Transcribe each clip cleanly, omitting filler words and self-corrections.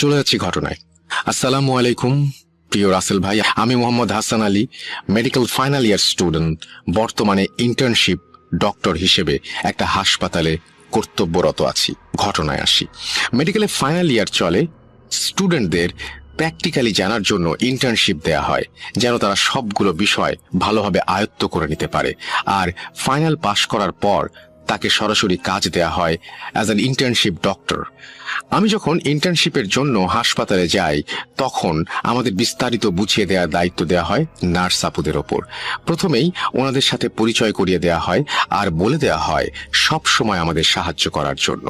চলে যাচ্ছি ঘটনায়। আসসালামু আলাইকুম প্রিয় রাসেল ভাই, আমি Mohammad Hasan Ali, medical final year student. বর্তমানে ইন্টার্নশিপ ডক্টর হিসেবে একটা হাসপাতালে কর্তব্যরত আছি। ঘটনায় আসি। মেডিকেলে ফাইনাল ইয়ার চলে। স্টুডেন্টদের প্র্যাকটিক্যালি জানার জন্য ইন্টার্নশিপ দেয়া হয়, যেন তারা সবগুলো বিষয় ভালোভাবে আয়ত্ত করে নিতে পারে। আর ফাইনাল পাশ করার পর তাকে সরাসরি কাজ দেয়া হয় অ্যাজ অ্যান ইন্টার্নশিপ ডক্টর। আমি যখন ইন্টার্নশিপের জন্য হাসপাতালে যাই, তখন আমাদের বিস্তারিত বুঝিয়ে দেওয়ার দায়িত্ব দেওয়া হয় নার্স আপুদের ওপর। প্রথমেই ওনাদের সাথে পরিচয় করিয়ে দেওয়া হয় আর বলে দেওয়া হয় সব সময় আমাদের সাহায্য করার জন্য।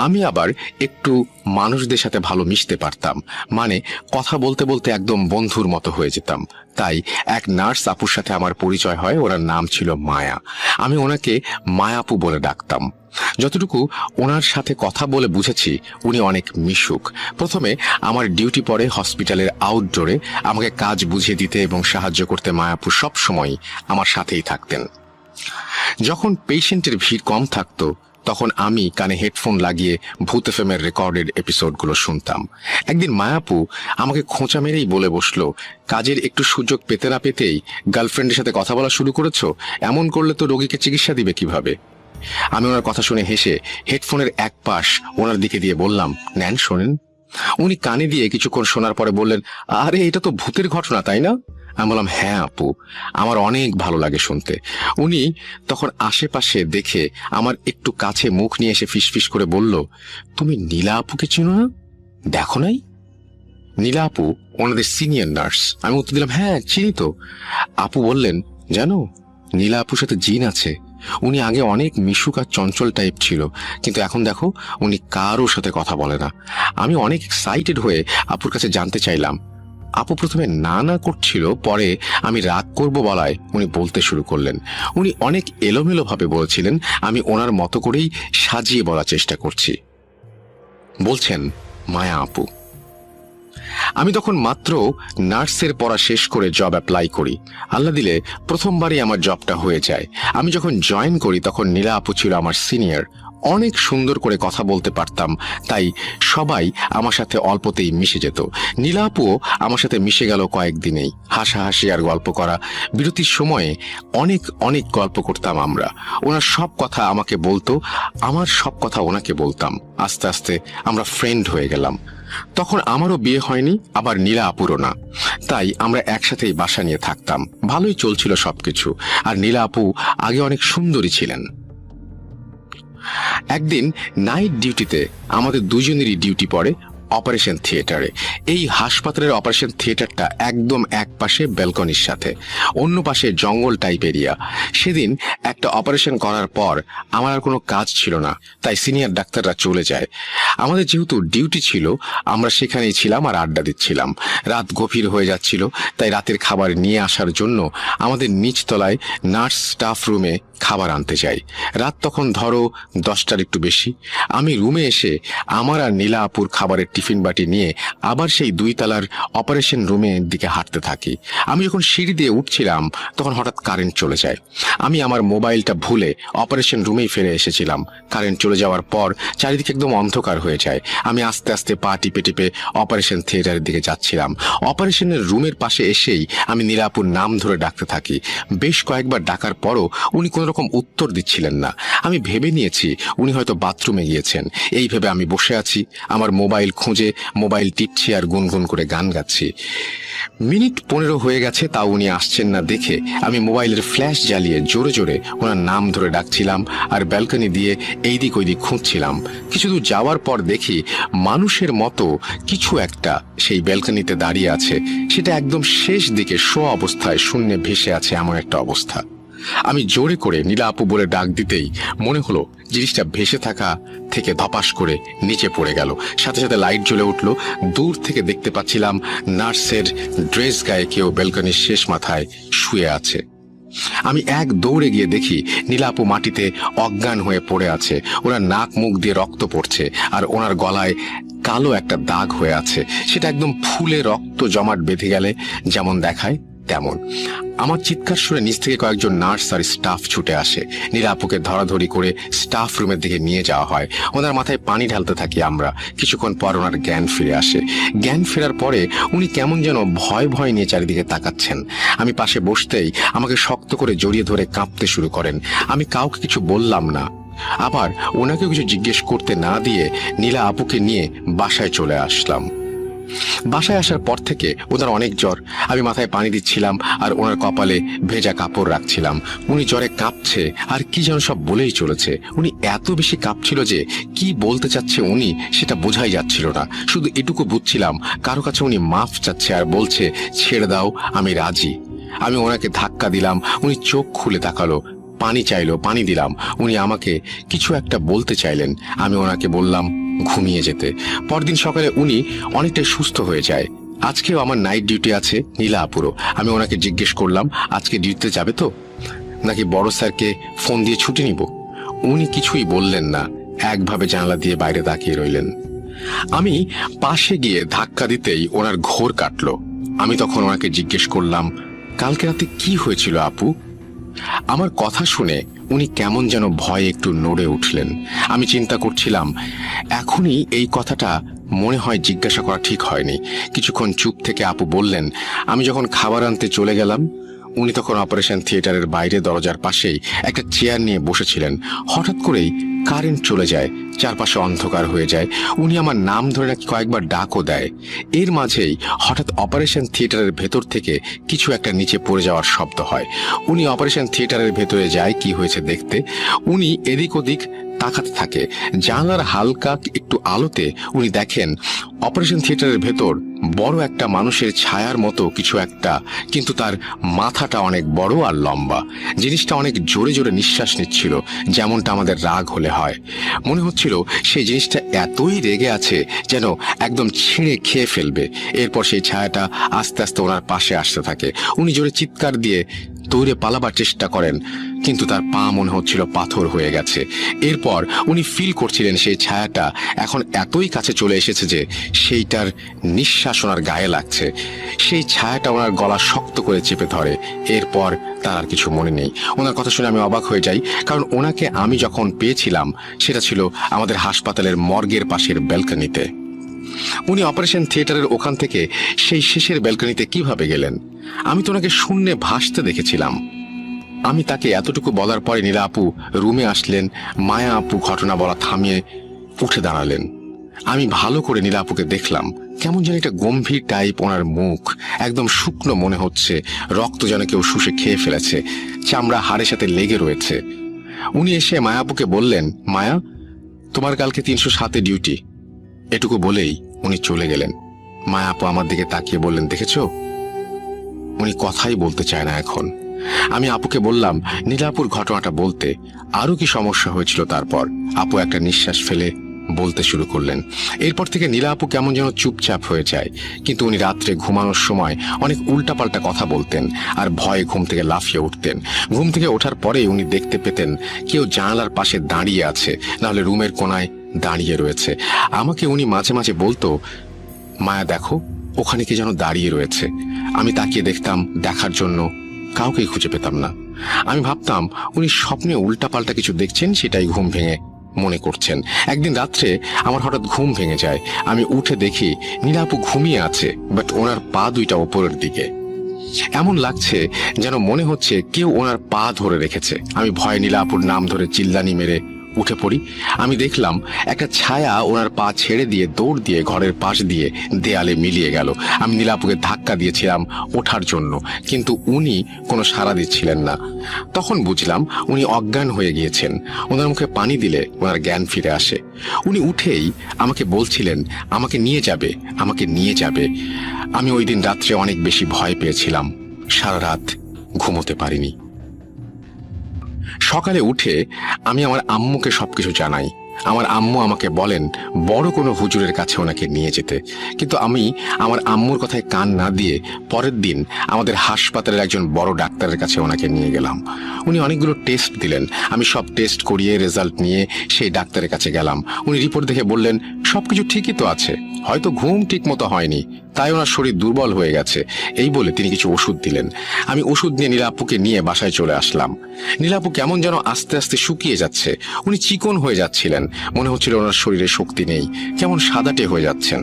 আমি আবার একটু মানুষদের সাথে ভালো মিশতে পারতাম, মানে কথা বলতে বলতে একদম বন্ধুর মতো হয়ে যেতাম। তাই এক নার্স আপুর সাথে আমার পরিচয় হয়, ওনার নাম ছিল মায়া। আমি ওনাকে মায়াপু বলে ডাকতাম। যতটুকু ওনার সাথে কথা বলে বুঝেছি, উনি অনেক মিশুক। প্রথমে আমার ডিউটি পড়ে হসপিটালের আউটডোরে। আমাকে কাজ বুঝিয়ে দিতে এবং সাহায্য করতে মায়াপু সব সময় আমার সাথেই থাকতেন। যখন পেশেন্টের ভিড় কম থাকতো, তখন আমি কানে হেডফোন লাগিয়ে ভূত এফএমের রেকর্ডেড এপিসোডগুলো শুনতাম। একদিন মায়াপু আমাকে খোঁচা মেরেই বলে বসলো, কাজের একটু সুযোগ পেতে না পেতেই গার্লফ্রেন্ডের সাথে কথা বলা শুরু করেছো, এমন করলে তো রোগীকে চিকিৎসা দিবে কিভাবে? আমি ওনার কথা শুনে হেসে হেডফোনের এক পাশ ওনার দিকে দিয়ে বললাম, নেন শোনেন। উনি কানে দিয়ে কিছুক্ষণ শোনার পরে বললেন, আরে এটা তো ভূতের ঘটনা, তাই না? আমি বললাম, হ্যাঁ আপু, আমার অনেক ভালো লাগে শুনতে। উনি তখন আশেপাশে দেখে আমার একটু কাছে মুখ নিয়ে এসে ফিসফিস করে বলল, তুমি নীলা আপুকে চিনো না? দেখো নাই? নীলা আপু ওনাদের সিনিয়র নার্স। আমি উত্তর দিলাম, হ্যাঁ চিনি তো। আপু বললেন, জানো, নীলা আপুর সাথে জিন আছে। উনি আগে অনেক মিশুক আর চঞ্চল টাইপ ছিল, কিন্তু এখন দেখো উনি কারোর সাথে কথা বলে না। আমি অনেক এক্সাইটেড হয়ে আপুর কাছে জানতে চাইলাম। আপু প্রথমে না না করছিল, পরে আমি রাগ করব বলায় উনি বলতে শুরু করলেন। উনি অনেক এলোমেলো ভাবে বলছিলেন, আমি ওনার মতো করেই সাজিয়ে বলার চেষ্টা করছি। বলছেন, মায়া আপু। আমি তখন মাত্র নার্সের পড়া শেষ করে জব অ্যাপ্লাই করি। আল্লাহ দিলে প্রথমবারই আমার জবটা হয়ে যায়। আমি যখন জয়েন করি তখন নীলা আপু ছিল আমার সিনিয়র। অনেক সুন্দর করে কথা বলতে পারতাম, তাই সবাই আমার সাথে অল্পতেই মিশে যেত। নীলা আপুও আমার সাথে মিশে গেল কয়েকদিনেই। হাসাহাসি আর গল্প করা। বিরতির সময়ে অনেক অনেক গল্প করতাম আমরা। ওনার সব কথা আমাকে বলতো, আমার সব কথা ওনাকে বলতাম। আস্তে আস্তে আমরা ফ্রেন্ড হয়ে গেলাম। তখন আমারও বিয়ে হয়নি, আবার নীলা আপুরও না। তাই আমরা একসাথেই বাসা নিয়ে থাকতাম। ভালোই চলছিল সবকিছু। আর নীলা আপু আগে অনেক সুন্দরী ছিলেন। একদিন নাইট ডিউটিতে আমাদের দুজনেরই ডিউটি পড়ে অপারেশন থিয়েটারে। এই হাসপাতালের অপারেশন থিয়েটারটা একদম এক পাশে ব্যালকনির সাথে, অন্য পাশে জঙ্গল টাইপ এরিয়া। সেদিন একটা অপারেশন করার পর আমার আর কোনো কাজ ছিল না, তাই সিনিয়র ডাক্তাররা চলে যায়। আমাদের যেহেতু ডিউটি ছিল, আমরা সেখানেই ছিলাম আর আড্ডা দিচ্ছিলাম। রাত গভীর হয়ে যাচ্ছিল, তাই রাতের খাবার নিয়ে আসার জন্য আমাদের নিচতলায় নার্স স্টাফ রুমে খাবার আনতে যাই। রাত তখন ধরো 10টার একটু বেশি। আমি রুমে এসে আমার আর নীলা আপুর খাবারের টিফিন বাটি নিয়ে আবার সেই 2 তলার অপারেশন রুমের দিকে হাঁটতে থাকি। আমি যখন সিঁড়ি দিয়ে উঠছিলাম, তখন হঠাৎ কারেন্ট চলে যায়। আমি আমার মোবাইলটা ভুলে অপারেশন রুমেই ফিরে এসেছিলাম। কারেন্ট চলে যাওয়ার পর চারিদিকে একদম অন্ধকার হয়ে যায়। আমি আস্তে আস্তে পা টিপে টিপে অপারেশন থিয়েটারের দিকে যাচ্ছিলাম। অপারেশনের রুমের পাশে এসেই আমি নীলা আপুর নাম ধরে ডাকতে থাকি। বেশ কয়েকবার ডাকার পরও উনি কোনো রকম উত্তর দিচ্ছিলেন না। আমি ভেবে নিয়েছি উনি হয়তো বাথরুমে গিয়েছেন। এই ভেবে আমি বসে আছি, আমার মোবাইল খুঁজে মোবাইল টিপছি আর গুনগুন করে গান গাচ্ছি। মিনিট 15 হয়ে গেছে, তাও উনি আসছেন না দেখে আমি মোবাইলের ফ্ল্যাশ জ্বালিয়ে জোরে জোরে ওনার নাম ধরে ডাকছিলাম আর ব্যালকনি দিয়ে এইদিক ওইদিক খুঁজছিলাম। কিছু দূর যাওয়ার পর দেখি মানুষের মতো কিছু একটা সেই ব্যালকনিতে দাঁড়িয়ে আছে। সেটা একদম শেষ দিকে শো অবস্থায় শূন্যে ভেসে আছে, এমন একটা অবস্থা। আমি জোরে করে নীলা আপু বলে ডাক দিতেই মনে হলো জিনিসটা ভেসে থাকা থেকে ধপাস করে নিচে পড়ে গেল। সাথে সাথে লাইট জ্বলে উঠল। দূর থেকে দেখতে পাচ্ছিলাম নার্সের ড্রেস গায়ে কেউ ব্যালকনির শেষ মাথায় শুয়ে আছে। আমি এক দৌড়ে গিয়ে দেখি নীলা আপু মাটিতে অজ্ঞান হয়ে পড়ে আছে। ওনার নাক মুখ দিয়ে রক্ত পড়ছে আর ওনার গলায় কালো একটা দাগ হয়ে আছে। সেটা একদম ফুলে রক্ত জমাট বেঁধে গেলে যেমন দেখায় তেমন। আমার চিৎকার শুনে নিচ থেকে কয়েকজন নার্স আর স্টাফ ছুটে আসে। নীলা আপুকে ধরাধরি করে স্টাফ রুমের দিকে নিয়ে যাওয়া হয়। ওনার মাথায় পানি ঢালতে থাকি আমরা। কিছুক্ষণ পর ওনার জ্ঞান ফিরে আসে। জ্ঞান ফেরার পরে উনি কেমন যেন ভয় ভয় নিয়ে চারিদিকে তাকাচ্ছেন। আমি পাশে বসতেই আমাকে শক্ত করে জড়িয়ে ধরে কাঁপতে শুরু করেন। আমি কাউকে কিছু বললাম না। আবার ওনাকেও কিছু জিজ্ঞেস করতে না দিয়ে নীলা আপুকে নিয়ে বাসায় চলে আসলাম। বাসায় আসার পর থেকে ওনার অনেক জ্বর। আমি মাথায় পানি দিচ্ছিলাম আর ওনার কপালে ভেজা কাপড় রাখছিলাম। উনি জ্বরে কাঁপছে আর কি যেন সব বলেই চলেছে। উনি এত বেশি কাঁপছিল যে কি বলতে চাচ্ছে উনি সেটা বোঝাই যাচ্ছিল না। শুধু এটুকু বুঝছিলাম কারো কাছে উনি মাফ চাচ্ছে আর বলছে ছেড়ে দাও, আমি রাজি। আমি ওনাকে ধাক্কা দিলাম। উনি চোখ খুলে তাকালো, পানি চাইলো, পানি দিলাম। উনি আমাকে কিছু একটা বলতে চাইলেন। আমি ওনাকে বললাম ঘুমিয়ে যেতে। পরদিন সকালে উনি অনেকটাই সুস্থ হয়ে যায়। আজকেও আমার নাইট ডিউটি আছে নীলা আপুরও। আমি ওনাকে জিজ্ঞেস করলাম আজকে ডিউটিতে যাবে তো, নাকি বড় স্যারকে ফোন দিয়ে ছুটি নিব। উনি কিছুই বললেন না, একভাবে জানালা দিয়ে বাইরে তাকিয়ে রইলেন। আমি পাশে গিয়ে ধাক্কা দিতেই ওনার ঘোর কাটলো। আমি তখন ওনাকে জিজ্ঞেস করলাম কালকে রাতে কি হয়েছিল আপু। আমার কথা শুনে উনি কেমন যেন ভয়ে একটু নড়ে উঠলেন। আমি চিন্তা করছিলাম এখনই এই কথাটা মনে হয় জিজ্ঞাসা করা ঠিক হয়নি। কিছুক্ষণ চুপ থেকে আপু বললেন আমি যখন খাবার আনতে চলে গেলাম, উনি তখন অপারেশন থিয়েটারের বাইরে দরজার পাশেই একটা চেয়ার নিয়ে বসেছিলেন। হঠাৎ করেই কারেন্ট চলে যায়, চারপাশে অন্ধকার হয়ে যায়। উনি আমার নাম ধরে নাকি কয়েকবার ডাকও দেয়। এর মাঝেই হঠাৎ অপারেশন থিয়েটারের ভেতর থেকে কিছু একটা নিচে পড়ে যাওয়ার শব্দ হয়। উনি অপারেশন থিয়েটারের ভেতরে যায় কি হয়েছে দেখতে। উনি এদিক ওদিক তাকাতে থাকে। জানলার হালকা একটু আলোতে উনি দেখেন অপারেশন থিয়েটারের ভেতর বড় একটা মানুষের ছায়ার মতো কিছু একটা, কিন্তু তার মাথাটা অনেক বড় আর লম্বা। জিনিসটা অনেক জোরে জোরে নিঃশ্বাস নিচ্ছিল, যেমনটা আমাদের রাগ হলে হয়। মনে হচ্ছিল সেই জিনিসটা এতই রেগে আছে যেন একদম ছিঁড়ে খেয়ে ফেলবে। এরপর সেই ছায়াটা আস্তে আস্তে ওনার পাশে আসতে থাকে। উনি জোরে চিৎকার দিয়ে দৌড়ে পালাবার চেষ্টা করেন, কিন্তু তার পা মনে হচ্ছিল পাথর হয়ে গেছে। এরপর উনি ফিল করছিলেন সেই ছায়াটা এখন এতই কাছে চলে এসেছে যে সেইটার নিঃশ্বাস ওনার গায়ে লাগছে। সেই ছায়াটা ওনার গলা শক্ত করে চেপে ধরে। এরপর তার আর কিছু মনে নেই। ওনার কথা শুনে আমি অবাক হয়ে যাই, কারণ ওনাকে আমি যখন পেয়েছিলাম সেটা ছিল আমাদের হাসপাতালের মর্গের পাশের ব্যালকনিতে। উনি অপারেশন থিয়েটারের ওখান থেকে সেই শেষের ব্যালকনিতে কিভাবে গেলেন? আমি তো ওনাকে শূন্যে ভাসতে দেখেছিলাম। আমি তাকে এতটুকু বলার পরে নীলা আপু রুমে আসলেন। মায়া আপু ঘটনা বলা থামিয়ে উঠে দাঁড়ালেন। আমি ভালো করে নীলা আপুকে দেখলাম। কেমন যেন একটা গম্ভীর টাইপ ওনার মুখ, একদম শুকনো মনে হচ্ছে, রক্ত যেন কেউ শুষে খেয়ে ফেলেছে, চামড়া হাড়ের সাথে লেগে রয়েছে। উনি এসে মায়া আপুকে বললেন মায়া, তোমার কালকে 307-এ ডিউটি। এটুকু বলেই উনি চলে গেলেন। মায়া আপু আমার দিকে তাকিয়ে বললেন দেখেছো, উনি কথাই বলতে চায় না এখন। আমি আপুকে বললাম নীলাপুর ঘটনাটা বলতে, আরো কি সমস্যা হয়েছিল। তারপর আপু একটা নিঃশ্বাস ফেলে বলতে শুরু করলেন। এরপর থেকে নীলা আপু কেমন যেন চুপচাপ হয়ে যায়, কিন্তু উনি রাত্রে ঘুমানোর সময় অনেক উল্টাপাল্টা কথা বলতেন আর ভয়ে ঘুম থেকে লাফিয়ে উঠতেন। ঘুম থেকে ওঠার পরে উনি দেখতে পেতেন কেউ জানালার পাশে দাঁড়িয়ে আছে, নাহলে রুমের কোনায় দাঁড়িয়ে রয়েছে। আমাকে উনি মাঝে মাঝে বলতো মায়া দেখো, ওখানে কে যেন দাঁড়িয়ে রয়েছে। আমি তাকিয়ে দেখতাম, দেখার জন্য কাউকেই খুঁজে পেতাম না। আমি ভাবতাম উনি স্বপ্নে উল্টাপাল্টা কিছু দেখছেন, সেটাই ঘুম ভেঙে মনে করছেন। একদিন রাত্রে আমার হঠাৎ ঘুম ভেঙে যায়। আমি উঠে দেখি নীলা আপু ঘুমিয়ে আছে, বাট ওনার পা দুইটা ওপরের দিকে। এমন লাগছে যেন মনে হচ্ছে কেউ ওনার পা ধরে রেখেছে। আমি ভয়ে নীলা আপুর নাম ধরে চিল্লানি মেরে উঠে পড়ি। আমি দেখলাম একটা ছায়া ওনার পা ছেড়ে দিয়ে দৌড় দিয়ে ঘরের পাশ দিয়ে দেয়ালে মিলিয়ে গেল। আমি নীলা আপুকে ধাক্কা দিয়েছিলাম ওঠার জন্য, কিন্তু উনি কোনো সাড়া দিচ্ছিলেন না। তখন বুঝলাম উনি অজ্ঞান হয়ে গিয়েছেন। ওনার মুখে পানি দিলে ওনার জ্ঞান ফিরে আসে। উনি উঠেই আমাকে বলছিলেন আমাকে নিয়ে যাবে, আমাকে নিয়ে যাবে। আমি ওই দিন রাত্রে অনেক বেশি ভয় পেয়েছিলাম, সারা রাত ঘুমোতে পারিনি। সকালে উঠে আমি আমার আম্মুকে সবকিছু জানাই। আমার আম্মু আমাকে বলেন বড় কোনো হুজুরের কাছে ওনাকে নিয়ে যেতে, কিন্তু আমি আমার আম্মুর কথায় কান না দিয়ে পরের দিন আমাদের হাসপাতালের একজন বড় ডাক্তারের কাছে ওনাকে নিয়ে গেলাম। উনি অনেকগুলো টেস্ট দিলেন। আমি সব টেস্ট করিয়ে রেজাল্ট নিয়ে সেই ডাক্তারের কাছে গেলাম। উনি রিপোর্ট দেখে বললেন সবকিছু ঠিকই তো আছে, হয়তো ঘুম ঠিক মতো হয়নি, তাই ওনার শরীর দুর্বল হয়ে গেছে। এই বলে তিনি কিছু ওষুধ দিলেন। আমি ওষুধ নিয়ে নীলাপুকে নিয়ে বাসায় চলে আসলাম। নীলাপু কেমন যেন আস্তে আস্তে শুকিয়ে যাচ্ছে। উনি চিকন হয়ে যাচ্ছিলেন, মনে হচ্ছিল ওনার শরীরে শক্তি নেই, কেমন সাদাটে হয়ে যাচ্ছেন।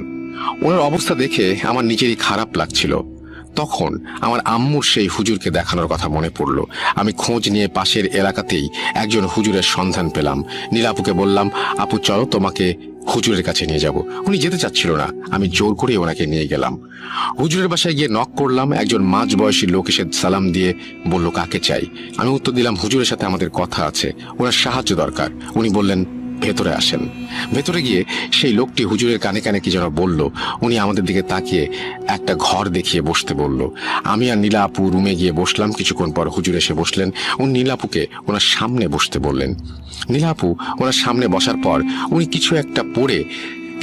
ওনার অবস্থা দেখে আমার নিজেরই খারাপ লাগছিল। তখন আমার আম্মুর সেই হুজুরকে দেখানোর কথা মনে পড়ল। আমি খোঁজ নিয়ে পাশের এলাকাতেই একজন হুজুরের সন্ধান পেলাম। নীলাপুকে বললাম, আপু চলো তোমাকে হুজুরের কাছে নিয়ে যাব। উনি যেতে চাচ্ছিল না, আমি জোর করে ওনাকে নিয়ে গেলাম। হুজুরের বাসায় গিয়ে নক করলাম। একজন মাঝবয়সী লোক এসে সালাম দিয়ে বলল, কাকে চাই? আমি উত্তর দিলাম, হুজুরের সাথে আমাদের কথা আছে, ওনার সাহায্য দরকার। উনি বললেন, ভেতরে আসেন। ভেতরে গিয়ে সেই লোকটি হুজুরের কানে কানে কি যেন বলল। উনি আমাদের দিকে তাকিয়ে একটা ঘর দেখিয়ে বসতে বলল। আমি আর নীলা আপু রুমে গিয়ে বসলাম। কিছুক্ষণ পর হুজুর এসে বসলেন। উনি নীলাপুকে ওনার সামনে বসতে বললেন। নীলা আপু ওনার সামনে বসার পর উনি কিছু একটা পড়ে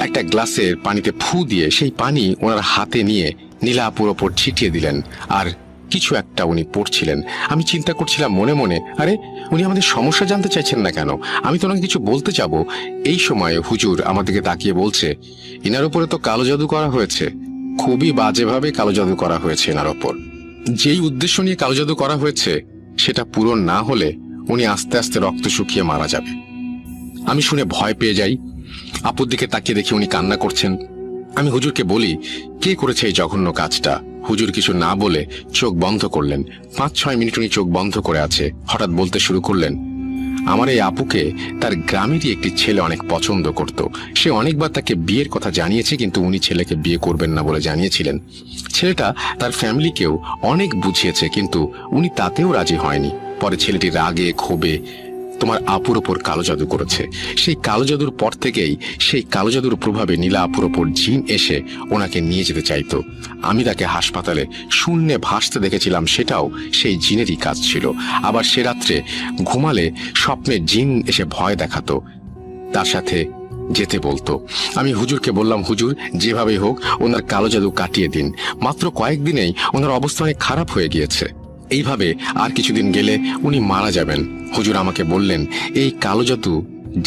একটা গ্লাসের পানিতে ফু দিয়ে সেই পানি ওনার হাতে নিয়ে নীলা আপুর ওপর ছিটিয়ে দিলেন। আর কিছু একটা উনি পড়ছিলেন। আমি চিন্তা করছিলাম মনে মনে, আরে উনি আমাদের সমস্যা জানতে চাইছেন না কেন? আমি তো ওনাকে কিছু বলতে যাব। এই সময় হুজুর আমাদেরকে তাকিয়ে বলছে, ইনার উপরে তো কালো জাদু করা হয়েছে, খুবই বাজেভাবে কালো জাদু করা হয়েছে এনার ওপর। যেই উদ্দেশ্য নিয়ে কালো জাদু করা হয়েছে সেটা পূরণ না হলে উনি আস্তে আস্তে রক্ত শুকিয়ে মারা যাবে। আমি শুনে ভয় পেয়ে যাই। আপুর দিকে তাকিয়ে দেখি উনি কান্না করছেন। আমি হুজুরকে বলি, কে করেছে এই জঘন্য কাজটা? হুজুর কিছু না বলে চোখ বন্ধ করলেন। 5-6 মিনিট উনি চোখ বন্ধ করে আছে। হঠাৎ বলতে শুরু করলেন, আমার এই আপুকে তার গ্রামেরই একটি ছেলে অনেক পছন্দ করত। সে অনেকবার তাকে বিয়ের কথা জানিয়েছে, কিন্তু উনি ছেলেকে বিয়ে করবেন না বলে জানিয়েছিলেন। ছেলেটা তার ফ্যামিলিকেও অনেক বুঝিয়েছে, কিন্তু উনি তাতেও রাজি হয়নি। পরে ছেলেটি রাগে ক্ষোভে তোমার আপুর ওপর কালো জাদু করেছে। সেই কালো জাদুর পর থেকেই সেই কালো জাদুর প্রভাবে নীলা আপুর ওপর জিন এসে ওনাকে নিয়ে যেতে চাইতো। আমি তাকে হাসপাতালে শূন্যে ভাসতে দেখেছিলাম, সেটাও সেই জিনেরই কাজ ছিল। আবার সে রাত্রে ঘুমালে স্বপ্নে জিন এসে ভয় দেখাতো, তার সাথে যেতে বলতো। আমি হুজুরকে বললাম, হুজুর যেভাবেই হোক ওনার কালো জাদু কাটিয়ে দিন। মাত্র কয়েকদিনেই ওনার অবস্থা অনেক খারাপ হয়ে গিয়েছে। এইভাবে আর কিছুদিন গেলে উনি মারা যাবেন। হুজুর আমাকে বললেন, এই কালো জাদু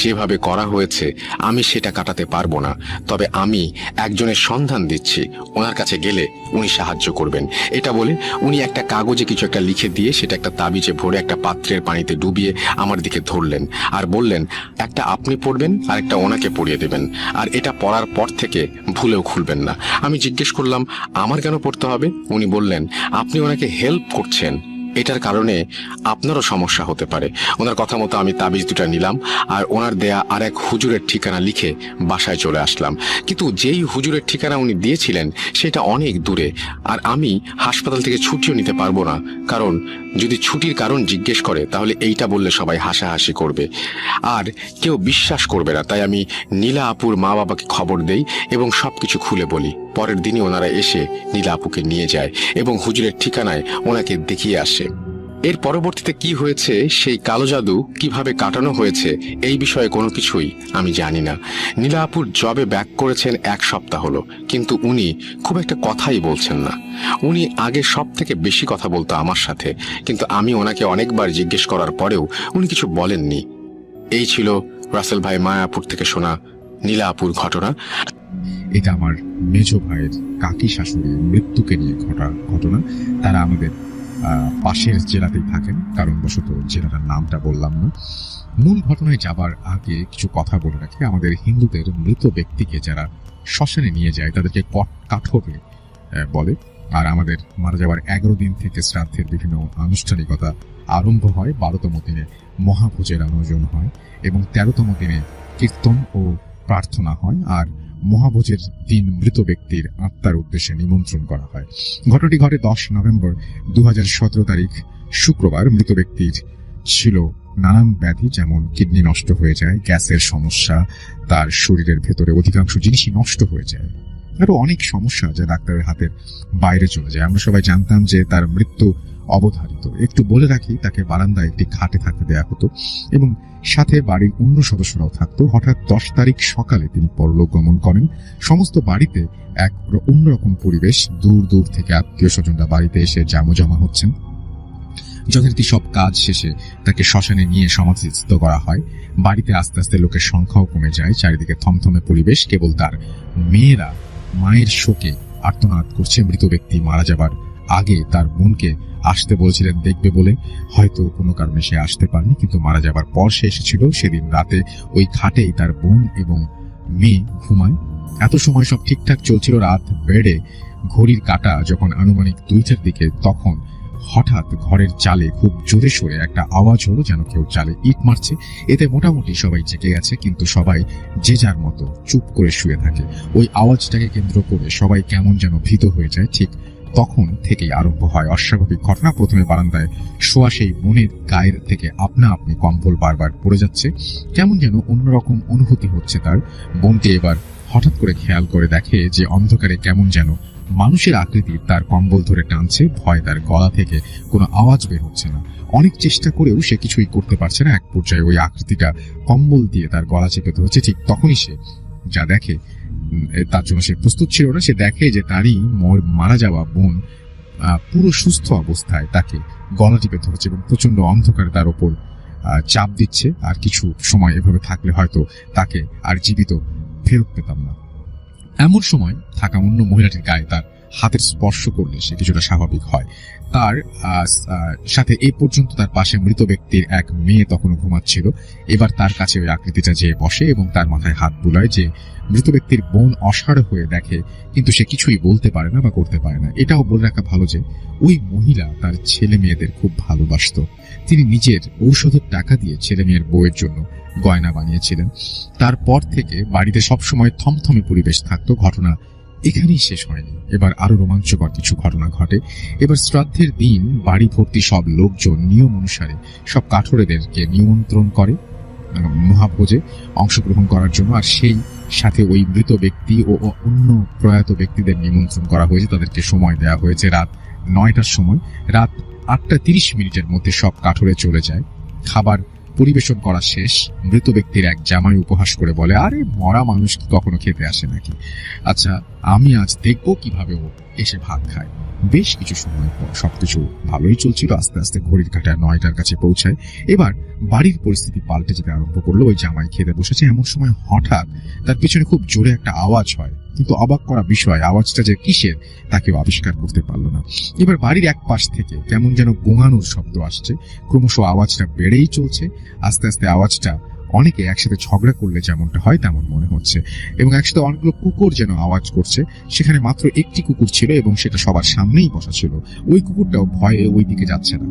যেভাবে করা হয়েছে আমি সেটা কাটাতে পারবো না, তবে আমি একজনের সন্ধান দিচ্ছি, ওনার কাছে গেলে উনি সাহায্য করবেন। এটা বলে উনি একটা কাগজে কিছু একটা লিখে দিয়ে সেটা একটা তাবিজে ভরে একটা পাত্রের পানিতে ডুবিয়ে আমার দিকে ধরলেন আর বললেন, একটা আপনি পড়বেন আর একটা ওনাকে পড়িয়ে দেবেন, আর এটা পড়ার পর থেকে ভুলেও খুলবেন না। আমি জিজ্ঞেস করলাম, আমার কেন পড়তে হবে? উনি বললেন, আপনি ওনাকে হেল্প করছেন, এটার কারণে আপনারও সমস্যা হতে পারে। ওনার কথা মতো আমি তাবিজ দুটা নিলাম আর ওনার দেয়া আর এক হুজুরের ঠিকানা লিখে বাসায় চলে আসলাম। কিন্তু যেই হুজুরের ঠিকানা উনি দিয়েছিলেন সেটা অনেক দূরে, আর আমি হাসপাতাল থেকে ছুটিও নিতে পারবো না, কারণ যদি ছুটির কারণ জিজ্ঞেস করে তাহলে এইটা বললে সবাই হাসাহাসি করবে আর কেউ বিশ্বাস করবে না। তাই আমি নীলা আপুর মা বাবাকে খবর দেই এবং সবকিছু খুলে বলি। পরের দিনই ওনারা এসে নীলা আপুকে নিয়ে যায় এবং হুজুরের ঠিকানায় ওনাকে দেখিয়ে আসে। এর পরবর্তীতে কি হয়েছে, সেই কালো জাদু কিভাবে কাটানো হয়েছে, এই বিষয়ে কোনো কিছুই আমি জানি না। নীলা আপুর জবে ব্যাক করেছেন 1 সপ্তাহ হলো, কিন্তু উনি খুব একটা কথাই বলছেন না। উনি আগে সব থেকে বেশি কথা বলতো আমার সাথে, কিন্তু আমি ওনাকে অনেকবার জিজ্ঞেস করার পরেও উনি কিছু বলেননি। এই ছিল রাসেল ভাই মায়াপুর থেকে শোনা নীলা আপুর ঘটনা। এটা আমার মেজ ভাইয়ের কাকি শাশুড়ির মৃত্যুকে নিয়ে ঘটনা। তারা আমাদের পাশের জেলাতেই থাকেন, কারণবশত জেলাটার নামটা বললাম না। মূল ঘটনায় যাবার আগে কিছু কথা বলে রাখি। আমাদের হিন্দুদের মৃত ব্যক্তিকে যারা শ্মশানে নিয়ে যায় তাদেরকে কাঠরে বলে, আর আমাদের মারা যাওয়ার 11 দিন থেকে শ্রাদ্ধের বিভিন্ন আনুষ্ঠানিকতা আরম্ভ হয়। 12তম দিনে মহাভোজের আয়োজন হয় এবং 13তম দিনে কীর্তন ও প্রার্থনা হয়, আর মহাভোজের দিন মৃত ব্যক্তির আত্মার উদ্দেশ্যে নিমন্ত্রণ করা হয়। ঘটনাটি ঘটে 10 নভেম্বর 2017 তারিখ শুক্রবার। মৃত ব্যক্তির ছিল নানান ব্যাধি, যেমন কিডনি নষ্ট হয়ে যায়, গ্যাসের সমস্যা, তার শরীরের ভেতরে অধিকাংশ জিনিসই নষ্ট হয়ে যায়, আরো অনেক সমস্যা যা ডাক্তারের হাতের বাইরে চলে যায়। আমরা সবাই জানতাম যে তার মৃত্যু অবধারিত। একটু বলে রাখি, তাকে বারান্দায় একটি খাটে থাকতে দেয়া হতো এবং সাথে বাড়ির অন্য সদস্যরাও থাকতো। হঠাৎ 10 তারিখ সকালে তিনি পরলোক গমন করেন। সমস্ত বাড়িতে এক অন্যরকম পরিবেশ। দূর দূর থেকে আত্মীয় স্বজনরা বাড়িতে এসে জমা হচ্ছেন। যথারীতি সব কাজ শেষে তাকে শ্মশানে নিয়ে সমাধিস্থ করা হয়। বাড়িতে আস্তে আস্তে লোকের সংখ্যাও কমে যায়, চারিদিকে থমথমে পরিবেশ। কেবল তার মেয়েরা মায়ের শোকে আর্তনাদ করছে। মৃত ব্যক্তি মারা যাবার আগে তার বোনকে আসতে বলেছিলেন দেখবে বলে, হয়তো কোনো কারণে সে আসতে পারেনি, কিন্তু মারা যাবার পর সে এসেছিল। সেদিন রাতে ওই খাটেই তার বোন এবং মেয়ে ঘুমায়। এত সময় সব ঠিকঠাক চলছিল। রাত বেড়ে ঘড়ির কাঁটা যখন আনুমানিক 2টার দিকে, তখন হঠাৎ ঘরের চালে খুব জোরে সোরে একটা আওয়াজ হলো, যেন কেউ চালে ইট মারছে। এতে মোটামুটি সবাই জেগে গেছে, কিন্তু সবাই যে যার মতো চুপ করে শুয়ে থাকে। ওই আওয়াজটাকে কেন্দ্র করে সবাই কেমন যেন ভীত হয়ে যায়। ঠিক তখন থেকেই আরম্ভ হয় অস্বাভাবিক ঘটনা। প্রথমে বারান্দায় শোয়া সেই বোনের গায়ের থেকে আপনা আপনি কম্বল বারবার পড়ে যাচ্ছে। কেমন যেন অন্যরকম অনুভূতি হচ্ছে তার। বোনটি এবার হঠাৎ করে খেয়াল করে দেখে যে অন্ধকারে কেমন যেন মানুষের আকৃতি তার কম্বল ধরে টানছে। ভয় তার গলা থেকে কোনো আওয়াজ বের হচ্ছে না। অনেক চেষ্টা করেও সে কিছুই করতে পারছে না। এক পর্যায়ে ওই আকৃতিটা কম্বল দিয়ে তার গলা চেপে ধরেছে। ঠিক তখনই সে যা দেখে, তার জন্য সে প্রস্তুত ছিল না। সে দেখে যে তারই মারা যাওয়া বোন পুরো সুস্থ অবস্থায় তাকে গলা টিপে ধরেছে এবং প্রচন্ড অন্ধকারে তার ওপর চাপ দিচ্ছে। আর কিছু সময় এভাবে থাকলে হয়তো তাকে আর জীবিত ফেরত পেতাম না। এমন সময় থাকা অন্য মহিলাটির গায়ে তার হাতের স্পর্শ করলে সে কিছুটা স্বাভাবিক হয়। তার সাথে এই পর্যন্ত তার পাশে মৃত ব্যক্তির এক মেয়ে তখনও ঘুমাচ্ছিল। এবার তার কাছে ওই আকৃতিটা যেয়ে বসে এবং তার মাথায় হাত বুলায়। যে মৃত ব্যক্তির বোন অসাড় হয়ে দেখে, কিন্তু সে কিছুই বলতে পারে না বা করতে পারে না। এটাও বলে রাখা ভালো যে ওই মহিলা তার ছেলে মেয়েদের খুব ভালোবাসত। তিনি নিজের ঔষধের টাকা দিয়ে ছেলে মেয়ের বউয়ের জন্য গয়না বানিয়েছিলেন। তারপর থেকে বাড়িতে সবসময় থমথমে পরিবেশ থাকতো। ঘটনা এখানেই শেষ হয়নি, এবার আরো রোমাঞ্চকর কিছু ঘটনা ঘটে। এবার শ্রাদ্ধের দিন বাড়ি ভর্তি সব লোকজন নিয়ম অনুসারে সব কাঠুরেদেরকে নিমন্ত্রণ করে মহাভোজে অংশগ্রহণ করার জন্য। আর সেই সাথে ওই মৃত ব্যক্তি ও অন্য প্রয়াত ব্যক্তিদের নিমন্ত্রণ করা হয়েছে। তাদেরকে সময় দেওয়া হয়েছে রাত 9টার সময়। রাত 8:30 মধ্যে সব কাঠুরে চলে যায়। খাবার পরিবেশন করা শেষ। মৃত ব্যক্তির এক জামাই উপহাস করে বলে, আরে মরা মানুষ কি কখনো খেতে আসে নাকি? আচ্ছা, আমি আজ দেখবো কিভাবে ও এসে ভাত খায়। বেশ কিছু সময় পর সবকিছু ভালোই চলছিল। আস্তে আস্তে ঘড়ির কাঁটা 9টার কাছে পৌঁছায়। এবার বাড়ির পরিস্থিতি পাল্টে যেতে আরম্ভ করলো। ওই জামাই খেতে বসেছে, এমন সময় হঠাৎ তার পিছনে খুব জোরে একটা আওয়াজ হয়। কিন্তু অবাক করা বিষয়, আওয়াজটা যে কিসের তা কেউ আবিষ্কার করতে পারলো না। এবার বাড়ির এক পাশ থেকে কেমন যেন গোঙানোর শব্দ আসছে। ক্রমশ আওয়াজটা বেড়েই চলছে। আস্তে আস্তে আওয়াজটা অনেকে একসাথে ঝগড়া করলে যেমনটা হয় তেমন মনে হচ্ছে, এবং একসাথে অনেকগুলো কুকুর যেন আওয়াজ করছে। সেখানে মাত্র একটি কুকুর ছিল এবং সেটা সবার সামনেই বসা ছিল। ওই কুকুরটাও ভয়ে ওই দিকে যাচ্ছে না।